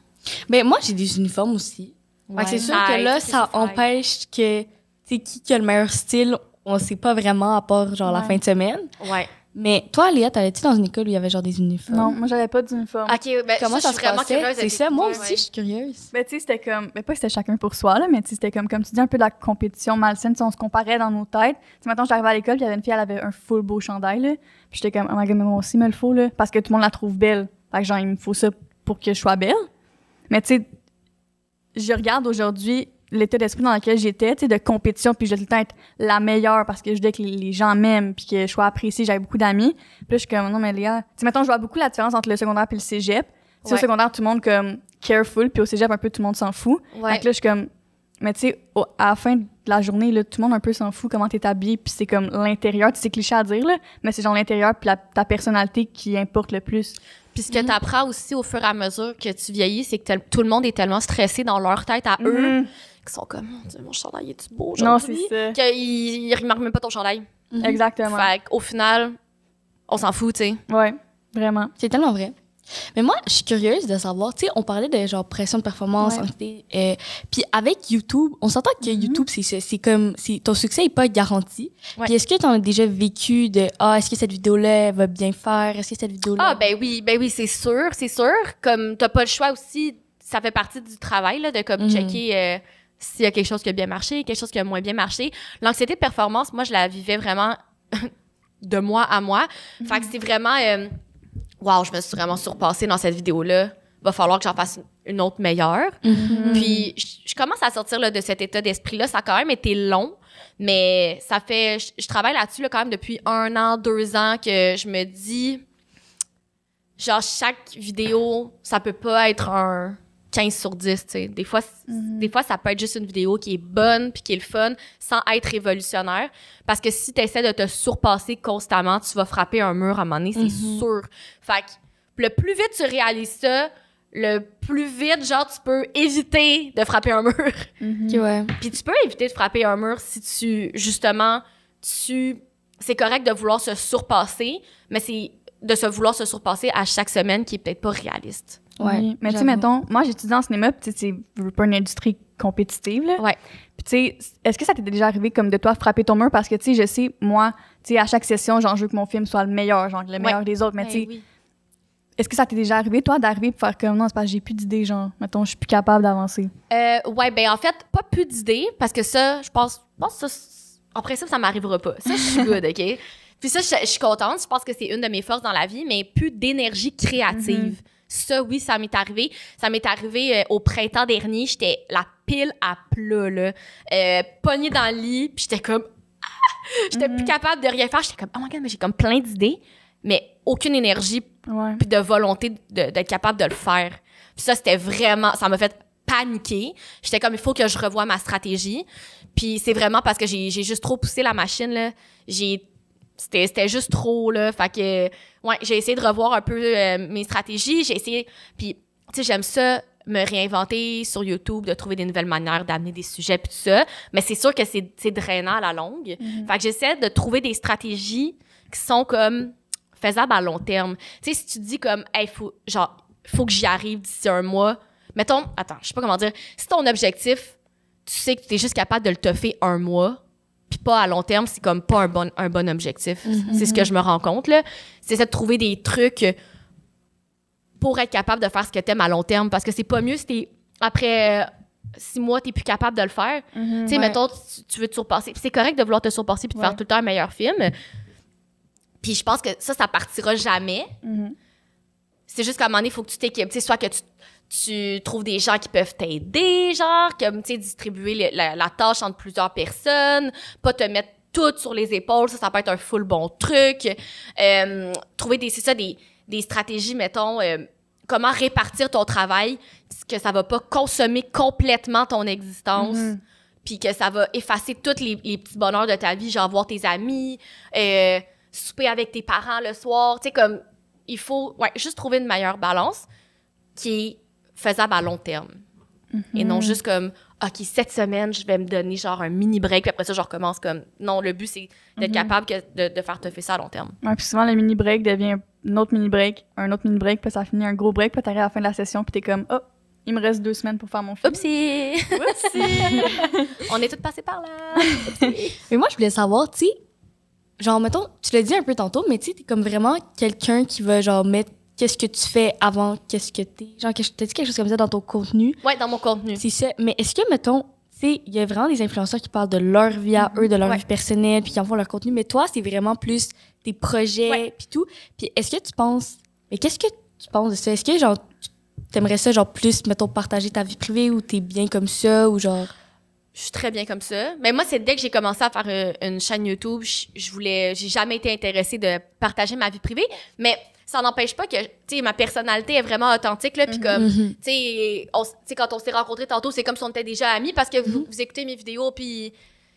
Ben moi, j'ai des uniformes aussi. Fait que c'est sûr que là, ça empêche que... Tu sais, qui a le meilleur style... On sait pas vraiment à part genre la fin de semaine. Ouais. Mais toi, Léa, t'allais-tu dans une école où il y avait genre des uniformes? Non, moi j'avais pas d'uniforme. OK, ben comment ça je suis vraiment curieuse. C'est ça, moi aussi, je suis curieuse. Ben tu sais, c'était comme, ben pas que c'était chacun pour soi là, mais tu sais, c'était comme tu dis un peu de la compétition malsaine, on se comparait dans nos têtes. Tu sais, maintenant j'arrivais à l'école, puis il y avait une fille, elle avait un full beau chandail là, puis j'étais comme oh my God, mais moi aussi me le faut là, parce que tout le monde la trouve belle. Fait que genre il me faut ça pour que je sois belle. Mais tu sais, je regarde aujourd'hui l'état d'esprit dans lequel j'étais, tu sais, de compétition, puis je dois tout le temps être la meilleure parce que je voulais que les gens m'aiment, puis que je sois appréciée, j'avais beaucoup d'amis. Puis là, je suis comme, non, mais Léa, tu sais, mettons, je vois beaucoup la différence entre le secondaire puis le cégep. Tu sais, au secondaire, tout le monde, comme, careful, puis au cégep, un peu, tout le monde s'en fout. Ouais. Fait que là, je suis comme... Mais tu sais, à la fin de la journée, là, tout le monde un peu s'en fout comment t'es habillé, puis c'est comme l'intérieur, c'est cliché à dire, là, mais c'est genre l'intérieur puis ta personnalité qui importe le plus. Puis ce que t'apprends aussi au fur et à mesure que tu vieillis, c'est que tout le monde est tellement stressé dans leur tête à eux, qu'ils sont comme, mon Dieu, mon chandail est-tu beau aujourd'hui? Non, c'est ça. Qu'ils remarquent même pas ton chandail. Exactement. Fait qu'au final, on s'en fout, tu sais. Ouais, vraiment. C'est tellement vrai. Mais moi, je suis curieuse de savoir, tu sais, on parlait de genre pression de performance, anxiété, puis avec YouTube, on s'entend que YouTube, c'est comme, ton succès est pas garanti. Ouais. Puis est-ce que tu en as déjà vécu de, est-ce que cette vidéo-là elle va bien faire, est-ce que cette vidéo-là... Ah, ben oui, c'est sûr. Comme t'as pas le choix aussi, ça fait partie du travail, là, de comme checker s'il y a quelque chose qui a bien marché, quelque chose qui a moins bien marché. L'anxiété de performance, moi, je la vivais vraiment de mois à mois. Fait que c'est vraiment... wow, je me suis vraiment surpassée dans cette vidéo-là. Va falloir que j'en fasse une autre meilleure. Puis, je commence à sortir là, de cet état d'esprit-là. Ça a quand même été long, mais ça fait... Je travaille là-dessus là, quand même depuis 1 an, 2 ans que je me dis... Genre, chaque vidéo, ça peut pas être un 15 sur 10, tu sais. Des fois, ça peut être juste une vidéo qui est bonne puis qui est le fun sans être révolutionnaire. Parce que si tu essaies de te surpasser constamment, tu vas frapper un mur à un moment donné, c'est sûr. Fait que le plus vite tu réalises ça, le plus vite, genre, tu peux éviter de frapper un mur. Ok, ouais. Puis tu peux éviter de frapper un mur si c'est correct de vouloir se surpasser, mais c'est de vouloir se surpasser à chaque semaine qui est peut-être pas réaliste. Ouais. Oui. Mais tu sais, mettons, moi, j'étudie en cinéma, puis tu sais, c'est pas une industrie compétitive, là. Ouais. Puis tu sais, est-ce que ça t'est déjà arrivé comme de toi frapper ton mur? Parce que tu sais, je sais, moi, tu sais, à chaque session, genre, je veux que mon film soit le meilleur, genre, le meilleur des autres. Mais tu sais, oui. est-ce que ça t'est déjà arrivé, toi, d'arriver pour faire comme non, c'est parce que j'ai plus d'idées, genre, mettons, je suis plus capable d'avancer? Ouais, ben en fait, pas plus d'idées, parce que ça, je pense ça, en principe, ça m'arrivera pas. Ça, je suis good, OK? Puis ça, je suis contente. Je pense que c'est une de mes forces dans la vie, mais plus d'énergie créative. Ça, oui, ça m'est arrivé. Ça m'est arrivé au printemps dernier. J'étais la pile à plat, là. Pognée dans le lit, puis j'étais comme... j'étais plus capable de rien faire. J'étais comme, oh my God, mais j'ai comme plein d'idées, mais aucune énergie puis de volonté d'être capable de le faire. Puis ça, c'était vraiment... Ça m'a fait paniquer. J'étais comme, il faut que je revoie ma stratégie. Puis c'est vraiment parce que j'ai juste trop poussé la machine, là. C'était juste trop, là. Fait que, ouais, j'ai essayé de revoir un peu mes stratégies. J'ai essayé... Puis, tu sais, j'aime ça, me réinventer sur YouTube, de trouver des nouvelles manières d'amener des sujets, puis tout ça. Mais c'est sûr que c'est drainant à la longue. Fait que j'essaie de trouver des stratégies qui sont comme faisables à long terme. Tu sais, si tu dis comme, hey, faut que j'y arrive d'ici 1 mois. Mettons, attends, je sais pas comment dire. Si ton objectif, tu sais que tu es juste capable de le toffer 1 mois, puis pas à long terme, c'est comme pas un bon objectif. C'est ce que je me rends compte, là. C'est ça de trouver des trucs pour être capable de faire ce que t'aimes à long terme. Parce que c'est pas mieux si après 6 mois, t'es plus capable de le faire. Tu sais, mettons, tu veux te surpasser. Puis c'est correct de vouloir te surpasser puis de faire tout le temps un meilleur film. Puis je pense que ça partira jamais. C'est juste qu'à un moment donné, il faut que tu t'équipes. Tu sais, soit que tu trouves des gens qui peuvent t'aider, genre, comme, tu sais, distribuer la tâche entre plusieurs personnes, pas te mettre tout sur les épaules, ça peut être un full bon truc. Trouver des stratégies, mettons, comment répartir ton travail, que ça va pas consommer complètement ton existence, puis que ça va effacer tous les petits bonheurs de ta vie, genre voir tes amis, souper avec tes parents le soir, tu sais, comme, il faut, juste trouver une meilleure balance qui est faisable à long terme. Et non juste comme, OK, cette semaine, je vais me donner genre un mini break, puis après ça, je recommence comme... Non, le but, c'est d'être capable de faire te faire ça à long terme. Ouais, puis souvent, le mini break devient un autre mini break, puis ça finit un gros break, puis t'arrives à la fin de la session, puis t'es comme, oh, il me reste 2 semaines pour faire mon film. Oupsie! On est toutes passées par là! Mais moi, je voulais savoir, tu sais, genre, mettons, tu l'as dit un peu tantôt, mais tu sais, t'es comme vraiment quelqu'un qui va, genre, mettre qu'est-ce que tu fais avant, qu'est-ce que t'es. Genre, t'as dit quelque chose comme ça dans ton contenu. Ouais, dans mon contenu. C'est ça. Mais est-ce que, mettons, tu sais, il y a vraiment des influenceurs qui parlent de leur vie à eux, de leur vie personnelle, puis qui en font leur contenu, mais toi, c'est vraiment plus tes projets, puis tout. Puis est-ce que tu penses... Mais qu'est-ce que tu penses de ça? Est-ce que, genre, t'aimerais ça, genre, plus, mettons, partager ta vie privée, ou t'es bien comme ça, ou genre... Je suis très bien comme ça. Mais moi, c'est dès que j'ai commencé à faire une chaîne YouTube, j'ai jamais été intéressée de partager ma vie privée. Mais ça n'empêche pas que, tu sais, ma personnalité est vraiment authentique, là, puis comme, tu sais, quand on s'est rencontrés tantôt, c'est comme si on était déjà amis parce que vous écoutez mes vidéos, puis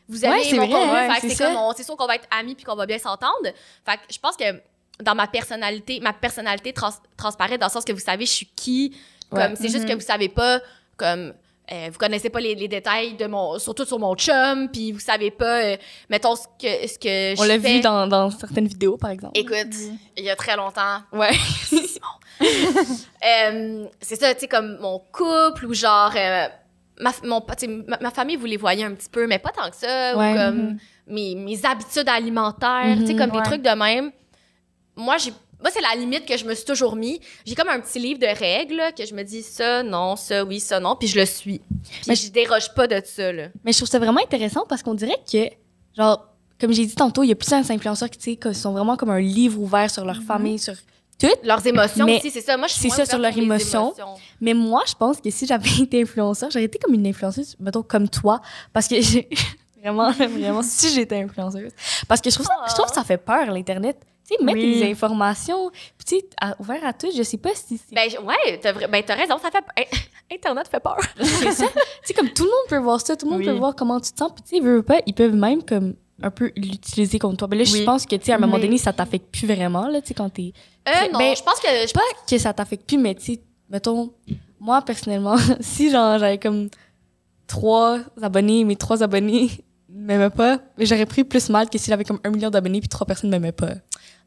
vous aimez c'est mon vrai, contenu, ouais, fait que c'est c'est ça. comme, c'est sûr qu'on va être amis puis qu'on va bien s'entendre. Fait que je pense que dans ma personnalité transparaît dans le sens que vous savez je suis qui, comme, c'est juste que vous savez pas, comme, vous connaissez pas les détails de surtout sur mon chum, puis vous savez pas, mettons, ce que je On l'a fais. vu dans certaines vidéos, par exemple. Écoute, il y a très longtemps. Ouais. C'est ça, tu sais, comme mon couple ou genre... ma famille, vous les voyez un petit peu, mais pas tant que ça. Ouais. Ou comme mes habitudes alimentaires, tu sais, comme des trucs de même. Moi, c'est la limite que je me suis toujours mis. J'ai comme un petit livre de règles là, que je me dis ça, non, ça, oui, ça, non, puis je le suis. Puis Mais je déroge pas de ça, là. Mais je trouve ça vraiment intéressant parce qu'on dirait que, genre, comme j'ai dit tantôt, il y a plusieurs influenceurs qui sont vraiment comme un livre ouvert sur leur famille, sur tout. Leurs émotions Mais aussi, c'est ça. Moi, je suis c'est moins ça, ouverte sur leurs les émotions. Mais moi, je pense que si j'avais été influenceur, j'aurais été comme une influenceuse, mettons, comme toi, parce que j'ai vraiment, si j'étais influenceuse. Parce que je trouve que ça fait peur, l'Internet. Tu sais, mettre des informations, puis tu sais, ouvert à tout, je sais pas si c'est... Ben, ouais, t'as raison, ça fait... Internet fait peur. C'est ça. Tu sais, comme tout le monde peut voir ça, tout le monde peut voir comment tu te sens, puis tu sais, ils peuvent même comme un peu l'utiliser contre toi. Ben là, je pense que, tu sais, à un moment donné, ça t'affecte plus vraiment, là, tu sais, quand t'es... Non, ben, je pense que... Pas que ça t'affecte plus, mais tu sais, mettons, moi, personnellement, si genre j'avais comme 3 abonnés, mes 3 abonnés m'aimaient pas, mais j'aurais pris plus mal que si j'avais comme 1 million d'abonnés puis 3 personnes m'aimaient pas.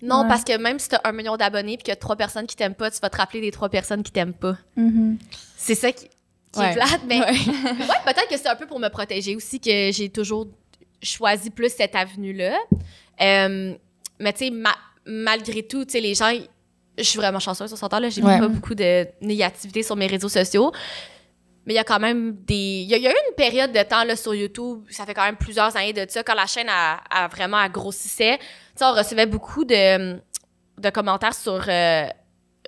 Non, parce que même si t'as 1 million d'abonnés puis qu'il y a 3 personnes qui t'aiment pas, tu vas te rappeler des 3 personnes qui t'aiment pas. C'est ça qui est plate, mais... Ouais, peut-être que c'est un peu pour me protéger aussi que j'ai toujours choisi plus cette avenue-là. Mais tu sais, malgré tout, tu sais, les gens... Je suis vraiment chanceuse sur ce temps-là. J'ai pas beaucoup de négativité sur mes réseaux sociaux. Mais il y a quand même il y a eu une période de temps là, sur YouTube, ça fait quand même plusieurs années de ça, quand la chaîne a vraiment grossissait. Tu sais, on recevait beaucoup de commentaires sur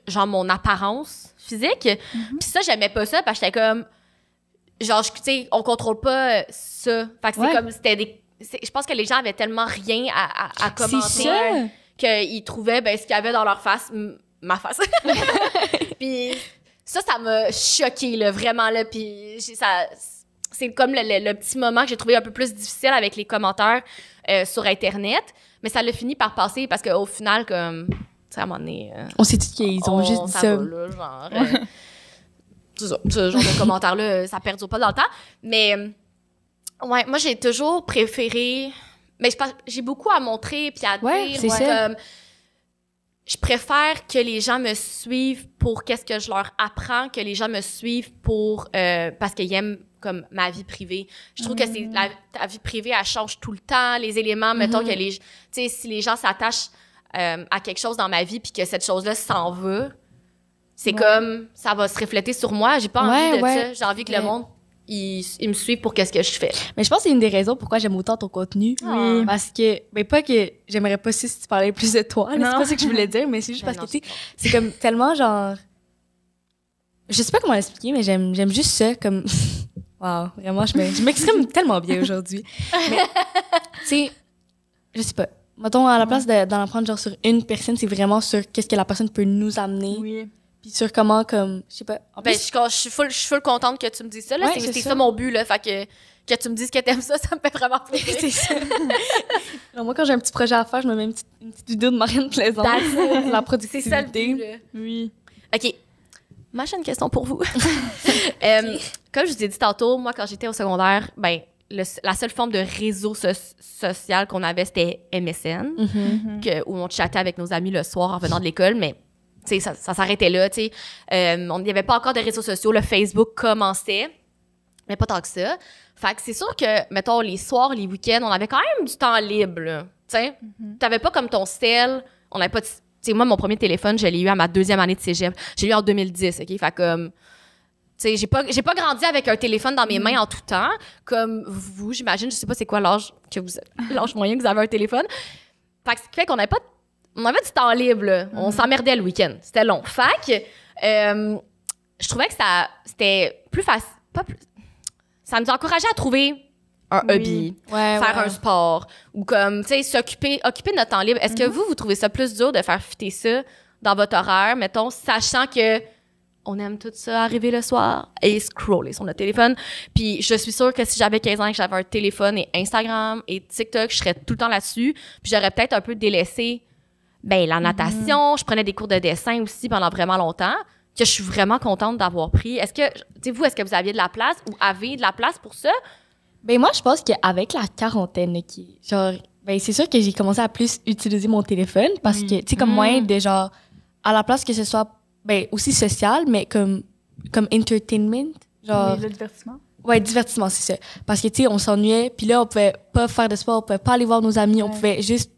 genre mon apparence physique. Puis ça, j'aimais pas ça parce que j'étais comme... Genre, tu sais, on contrôle pas ça. Fait que c'est comme... Je pense que les gens avaient tellement rien à commenter qu'ils trouvaient ce qu'il y avait dans leur face, ma face. Puis... Ça m'a choquée, là, vraiment, là. Puis c'est comme le petit moment que j'ai trouvé un peu plus difficile avec les commentaires sur Internet. Mais ça l'a fini par passer parce qu'au final, comme, tu sais, à un moment donné... on s'est dit qu'ils ont juste dit ça. Va, là, genre, c'est ça. Ce genre de commentaires-là, ça perdure pas dans le temps. Mais, ouais, moi, j'ai toujours préféré... Mais j'ai beaucoup à montrer puis à dire. C'est ça. Comme, je préfère que les gens me suivent pour qu'est-ce que je leur apprends, que les gens me suivent pour parce qu'ils aiment comme ma vie privée. Je trouve que ta vie privée, elle change tout le temps. Les éléments, mettons que tu sais, si les gens s'attachent à quelque chose dans ma vie puis que cette chose-là s'en va, c'est comme ça va se refléter sur moi. J'ai pas envie de ça. J'ai envie que le monde ils me suivent pour qu'est-ce que je fais. Mais je pense que c'est une des raisons pourquoi j'aime autant ton contenu. Oui. Parce que, ben pas que j'aimerais pas si tu parlais plus de toi, là, c'est pas ça que je voulais dire, mais c'est juste parce que, tu sais, c'est comme tellement genre... Je sais pas comment l'expliquer, mais j'aime juste ça, comme... Wow, vraiment, je m'exprime tellement bien aujourd'hui. Mais, tu sais, je sais pas. Mettons, à la place d'en apprendre genre sur une personne, c'est vraiment sur qu'est-ce que la personne peut nous amener. Oui. Puis sur comment, comme, je sais pas. En plus, je suis full contente que tu me dises ça, là. C'est ça mon but, là. Fait que tu me dises que t'aimes ça, ça me fait vraiment plaisir. c'est ça. Alors, moi, quand j'ai un petit projet à faire, je me mets une petite vidéo de Marianne Plaisante. La productivité. C'est ça le but, là. Oui. OK. Moi, j'ai une question pour vous. Comme je vous ai dit tantôt, moi, quand j'étais au secondaire, ben, la seule forme de réseau social qu'on avait, c'était MSN, où on chattait avec nos amis le soir en venant de l'école, mais ça s'arrêtait là. Il n'y avait pas encore de réseaux sociaux. Le Facebook commençait, mais pas tant que ça. Fait que c'est sûr que, mettons, les soirs, les week-ends, on avait quand même du temps libre. T'avais pas comme ton cell, on n'avait pas... moi, mon premier téléphone, je l'ai eu à ma 2e année de cégep. Je l'ai eu en 2010, OK? Fait comme... j'ai pas grandi avec un téléphone dans mes mains en tout temps, comme vous, j'imagine. Je sais pas c'est quoi l'âge moyen que vous avez un téléphone. Fait que ce qui fait qu'on avait pas... On avait du temps libre, là. On s'emmerdait le week-end. C'était long. Fait que je trouvais que c'était plus facile... Ça nous encourageait à trouver un hobby, faire un sport, ou comme, occuper de notre temps libre. Est-ce que vous trouvez ça plus dur de faire fitter ça dans votre horaire, mettons, sachant que on aime tout ça, arriver le soir et scroller sur notre téléphone. Puis je suis sûre que si j'avais 15 ans et que j'avais un téléphone et Instagram et TikTok, je serais tout le temps là-dessus. Puis j'aurais peut-être un peu délaissé la natation. Je prenais des cours de dessin aussi pendant vraiment longtemps, que je suis vraiment contente d'avoir pris. Est-ce que vous aviez de la place ou avez de la place pour ça? Ben moi, je pense qu'avec la quarantaine, c'est sûr que j'ai commencé à plus utiliser mon téléphone parce que, tu sais, comme moyen de genre, à la place que ce soit aussi social, mais comme entertainment. Genre, Oui, le divertissement. Ouais, divertissement, c'est ça. Parce que, tu sais, on s'ennuyait, puis là, on pouvait pas faire de sport, on pouvait pas aller voir nos amis, on pouvait juste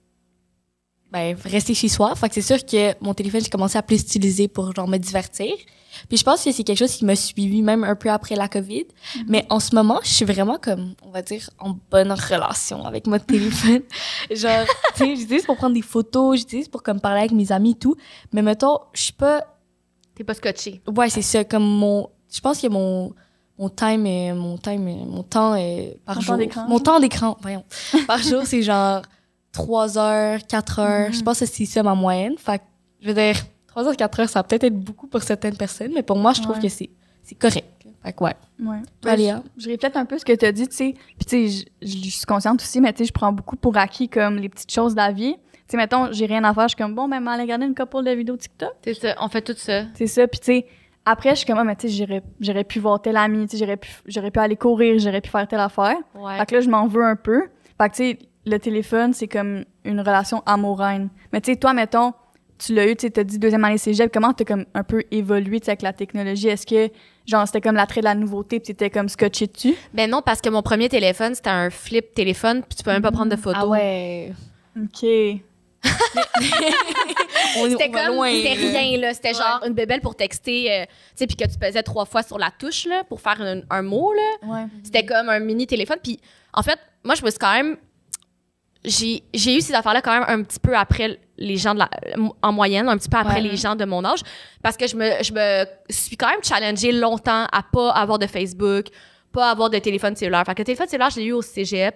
rester chez soi. Fait que c'est sûr que mon téléphone, j'ai commencé à plus l'utiliser pour, genre, me divertir. Puis je pense que c'est quelque chose qui m'a suivi même un peu après la COVID. Mais en ce moment, je suis vraiment comme, on va dire, en bonne relation avec mon téléphone. Genre, tu sais, j'utilise pour prendre des photos, j'utilise pour comme parler avec mes amis et tout. Mais mettons, je suis pas... T'es pas scotché. Ouais, c'est ça. Comme je pense que mon temps par jour. Mon temps d'écran, voyons. Par jour, c'est genre 3 heures, 4 heures. Je pense que c'est ça ma moyenne. Fait que, je veux dire, 3 heures, 4 heures, ça va peut-être être beaucoup pour certaines personnes, mais pour moi, je trouve que c'est correct. Fait que, ouais. Toi, Léa? Je reflète un peu ce que tu as dit, tu sais. Puis, tu sais, je suis consciente aussi, mais tu sais, je prends beaucoup pour acquis comme les petites choses de la vie. Tu sais, mettons, j'ai rien à faire, je suis comme, bon, ben, aller regarder une couple de vidéos TikTok. C'est ça, on fait tout ça. C'est ça, puis tu sais, après, je suis comme, mais tu sais, j'aurais pu voir tel ami, tu sais, j'aurais pu aller courir, j'aurais pu faire telle affaire. Ouais. Fait que là, je m'en veux un peu. Fait que, tu sais, le téléphone, c'est comme une relation amoureuse. Mais tu sais, toi, mettons, tu l'as eu, tu sais, t'as dit deuxième année cégep, comment t'as comme un peu évolué, tu sais, avec la technologie? Est-ce que, genre, c'était comme l'attrait de la nouveauté, puis t'étais comme scotché dessus? Ben non, parce que mon premier téléphone, c'était un flip téléphone, puis tu peux même pas prendre de photos. Ah ouais. OK. C'était rien, là. C'était genre une bébelle pour texter, tu sais, puis que tu pesais 3 fois sur la touche, là, pour faire un mot, là. Ouais. C'était comme un mini téléphone. Puis, en fait, moi, je me suis quand même... J'ai eu ces affaires-là quand même un petit peu après les gens en moyenne, un petit peu après les gens de mon âge, parce que je me suis quand même challengée longtemps à pas avoir de Facebook, pas avoir de téléphone cellulaire. Fait que le téléphone cellulaire, je l'ai eu au cégep,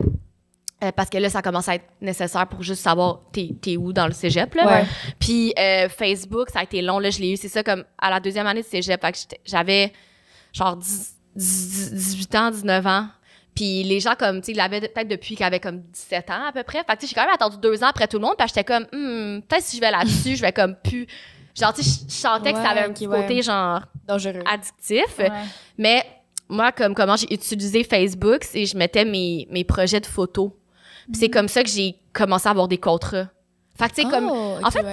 parce que là, ça commence à être nécessaire pour juste savoir t'es où dans le cégep, là. Ouais. Puis Facebook, ça a été long, là, je l'ai eu, c'est ça, comme à la deuxième année de cégep. Fait que j'avais genre 18 ans, 19 ans. Puis les gens, comme, tu sais, ils l'avaient peut-être depuis qu'ils avaient comme 17 ans à peu près. Fait que, tu sais, j'ai quand même attendu 2 ans après tout le monde. Puis j'étais comme, peut-être si je vais là-dessus, je vais comme plus... Genre, tu sais, je sentais que ça avait un petit côté, genre, dangereux, addictif. Ouais. Mais moi, comme comment j'ai utilisé Facebook, c'est je mettais mes projets de photos. Puis c'est comme ça que j'ai commencé à avoir des contrats. Fait que, tu sais, comme... En fait,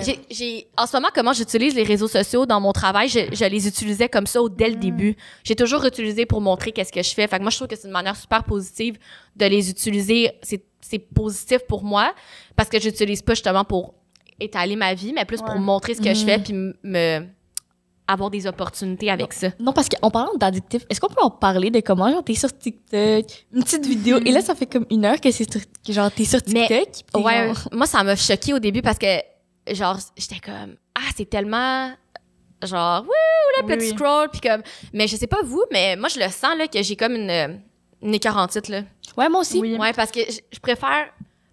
en ce moment, comment j'utilise les réseaux sociaux dans mon travail, je les utilisais comme ça dès le début. J'ai toujours utilisé pour montrer qu'est-ce que je fais. Fait que moi, je trouve que c'est une manière super positive de les utiliser. C'est positif pour moi parce que j'utilise pas justement pour étaler ma vie, mais plus pour montrer ce que je fais puis avoir des opportunités avec ça. Non, parce qu'en parlant d'addictif, est-ce qu'on peut en parler de comment, genre, t'es sur TikTok, une petite vidéo, et là, ça fait comme 1 heure que t'es sur TikTok. Mais, ouais, moi, ça m'a choquée au début parce que, genre, j'étais comme, c'est tellement, genre, wouh, là, petit scroll, puis comme, mais je sais pas vous, mais moi, je le sens, là, que j'ai comme une écœurantite, là. Ouais, moi aussi. Oui. Ouais, parce que je préfère...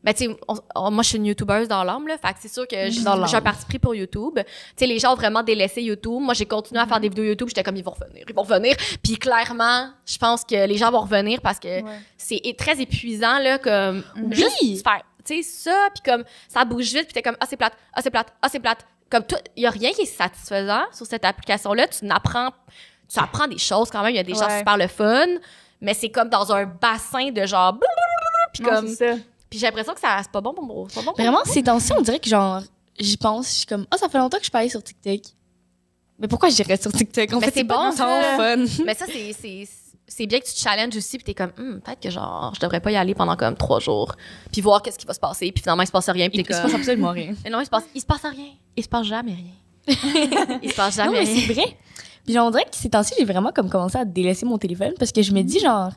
Ben, tu sais, moi, je suis une YouTubeuse dans l'âme, là. Fait que c'est sûr que j'ai un parti pris pour YouTube. Tu sais, les gens ont vraiment délaissé YouTube. Moi, j'ai continué à faire des vidéos YouTube. J'étais comme, ils vont revenir. Puis clairement, je pense que les gens vont revenir parce que c'est très épuisant, là, comme, juste faire, tu sais, ça, puis comme, ça bouge vite, puis t'es comme, c'est plate. Comme tout, il y a rien qui est satisfaisant sur cette application-là. Tu apprends des choses quand même. Il y a des gens super le fun, mais c'est comme dans un bassin de genre, puis comme... c'est ça. Puis j'ai l'impression que c'est pas bon pour moi. Vraiment, ces temps-ci, on dirait que genre, j'y pense, je suis comme, ça fait longtemps que je suis pas allée sur TikTok. Mais pourquoi j'irais sur TikTok? En fait, c'est bon, ça. Fun. Mais ça, c'est bien que tu te challenges aussi, puis t'es comme, peut-être que genre, je devrais pas y aller pendant comme 3 jours, puis voir qu'est-ce qui va se passer, puis finalement, il se passe rien, puis il se passe absolument rien. Mais non, il se passe rien. Il se passe jamais rien. Il se passe jamais rien. Non, mais c'est vrai. Puis genre, on dirait que ces temps-ci, j'ai vraiment comme commencé à délaisser mon téléphone, parce que je me dis genre,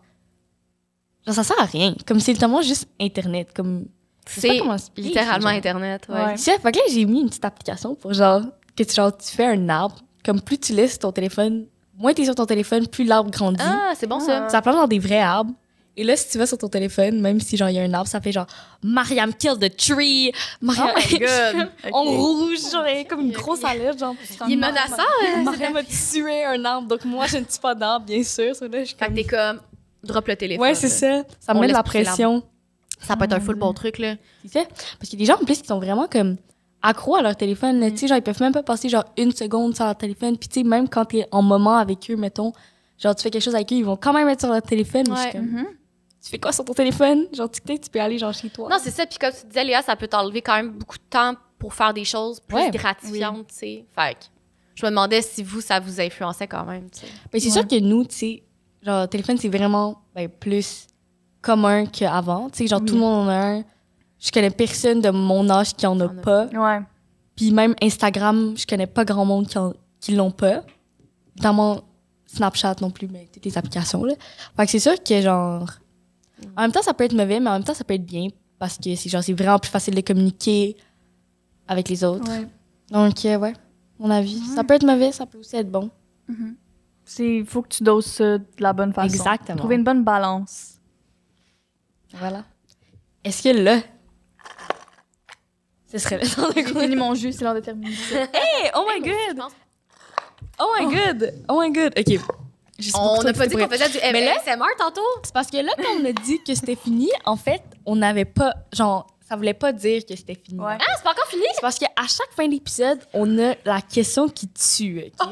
ça sert à rien. Comme c'est tellement juste Internet. Comme, c'est littéralement Internet, ouais. Fait que là, j'ai mis une petite application pour genre, que tu fais un arbre. Comme plus tu laisses ton téléphone, moins t'es sur ton téléphone, plus l'arbre grandit. Ah, c'est bon ça. Ça plante dans des vrais arbres. Et là, si tu vas sur ton téléphone, même si genre il y a un arbre, ça fait genre Mariam killed the tree. Mariam Oh my God. en Ok. rouge, genre elle est comme une grosse alerte, genre. Il est menaçant. Mariam a tué un arbre, donc moi je ne tue pas d'arbre, bien sûr. So, là, je suis Fait que comme... t'es comme, drop le téléphone. Ouais, c'est ça. Ça On me met de laisse la pousser pression. Ça peut être un full bon truc, là. Tu sais, parce qu'il y a des gens en plus qui sont vraiment comme accros à leur téléphone. là, Tu sais, genre ils peuvent même pas passer genre une seconde sur leur téléphone. Puis tu sais, même quand t'es en moment avec eux, mettons, genre tu fais quelque chose avec eux, ils vont quand même être sur leur téléphone. Mais je suis Ouais. comme, Mhm. tu fais quoi sur ton téléphone? Genre tu peux aller genre chez toi. Non, c'est ça. Puis comme tu disais, Léa, ça peut t'enlever quand même beaucoup de temps pour faire des choses plus Ouais. gratifiantes, tu sais. Fait que je me demandais si vous, ça vous influençait quand même, tu sais. Mais c'est sûr que nous, tu sais, genre téléphone c'est vraiment plus commun qu'avant. Tu sais, genre tout le monde en a un. Je connais personne de mon âge qui en a pas. Ouais. Puis même Instagram, je connais pas grand monde qui l'ont pas. Dans mon Snapchat non plus, mais toutes les applications, là. Fait que c'est sûr que, genre... En même temps, ça peut être mauvais, mais en même temps, ça peut être bien. Parce que c'est vraiment plus facile de communiquer avec les autres. Ouais. Donc, ouais, mon avis. Ça peut être mauvais, ça peut aussi être bon. Il faut que tu doses ça de la bonne façon. Exactement. Trouver une bonne balance. Voilà. Est-ce que là... Ce serait le temps de J'ai fini mon jus, c'est l'heure de terminer ça. Hey, oh my Je god! pense- Oh my god! Oh my god! OK. Je sais On pourquoi n'a pas dit c'était qu'on pour- faisait du Mais là- ASMR tantôt. C'est parce que là, quand on a dit que c'était fini, en fait, on n'avait pas... Genre, ça voulait pas dire que c'était fini. Ouais. Ah, c'est pas encore fini? C'est parce qu'à chaque fin d'épisode, on a la question qui tue. OK?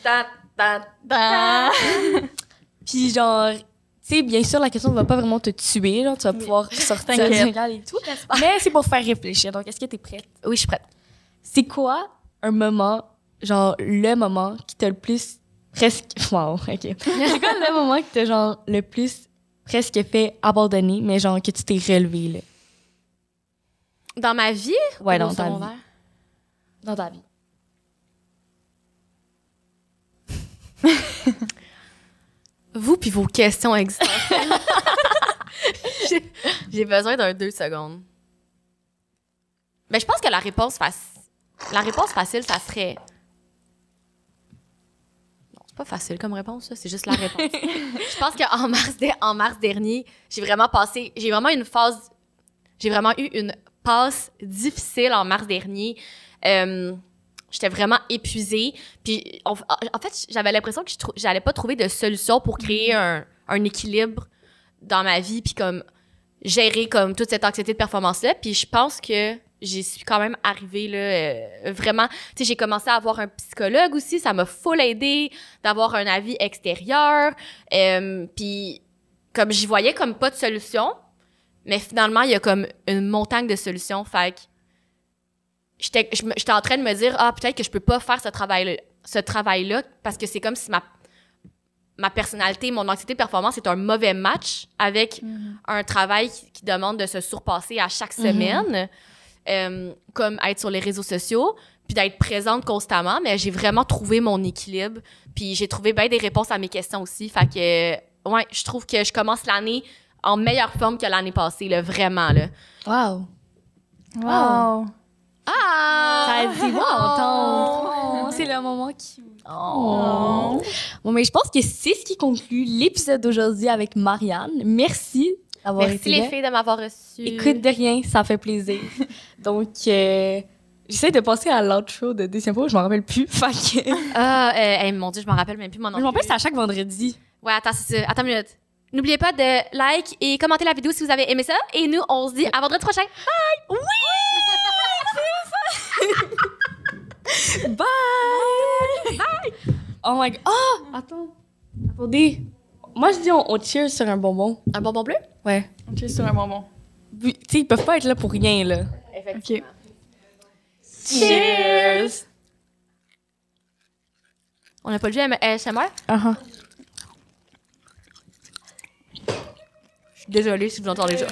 Tan, tan. Ah. Puis genre, tu sais, bien sûr, la question ne va pas vraiment te tuer. Genre, tu vas pouvoir sortir T'inquiète. du régal et tout. Mais c'est pour faire réfléchir. Donc, est-ce que tu es prête? Oui, je suis prête. C'est quoi un moment, genre, le moment qui t'a le plus presque... Wow, OK. C'est quoi le moment qui t'a, genre, le plus presque fait abandonner, mais genre, que tu t'es relevé, là? Dans ma vie? Ouais, ou dans au ta vie. secondaire? Dans ta vie. Vous puis vos questions existentielles. J'ai besoin d'un 2 secondes. Mais je pense que la réponse facile, ça serait... Non, c'est pas facile comme réponse, ça, c'est juste la réponse. Je pense qu'en mars dernier, j'ai vraiment eu une passe difficile en mars dernier. J'étais vraiment épuisée. Puis, en fait, j'avais l'impression que j'allais pas trouver de solution pour créer un équilibre dans ma vie, puis comme gérer comme toute cette anxiété de performance-là. Puis je pense que j'y suis quand même arrivée, là, vraiment. Tu sais, j'ai commencé à avoir un psychologue aussi. Ça m'a full aidé d'avoir un avis extérieur. Puis, comme j'y voyais comme pas de solution, mais finalement, il y a comme une montagne de solutions. Fait que j'étais en train de me dire, peut-être que je peux pas faire ce travail-là parce que c'est comme si ma personnalité, mon anxiété de performance est un mauvais match avec un travail qui demande de se surpasser à chaque semaine, comme être sur les réseaux sociaux, puis d'être présente constamment. Mais j'ai vraiment trouvé mon équilibre, puis j'ai trouvé bien des réponses à mes questions aussi. Fait que, ouais, je trouve que je commence l'année en meilleure forme que l'année passée, là, vraiment, là. Wow! Wow. Ah! Ça a dit, wow, c'est le moment qui... Oh. Bon, mais je pense que c'est ce qui conclut l'épisode d'aujourd'hui avec Marianne. Merci d'avoir Merci été les là. filles de m'avoir reçue. Écoute, de rien, ça fait plaisir. Donc, j'essaie de passer à l'outro de deuxième fois, je m'en rappelle plus. Fait que... Mon Dieu, je m'en rappelle même plus mon nom. je m'en rappelle, c'est à chaque vendredi. Ouais, attends, c'est ça. Attends une minute. N'oubliez pas de like et commenter la vidéo si vous avez aimé ça. Et nous, on se dit à vendredi prochain. Bye! Oui! Bye! Oh my god. Ah! Attends. Attendez. Moi, je dis on cheers sur un bonbon. Un bonbon bleu? Ouais. On cheers sur un bonbon. Tu sais, ils peuvent pas être là pour rien, là. OK. Cheers! On n'a pas lu ASMR? Uh-huh. Je suis désolée si vous entendez ça.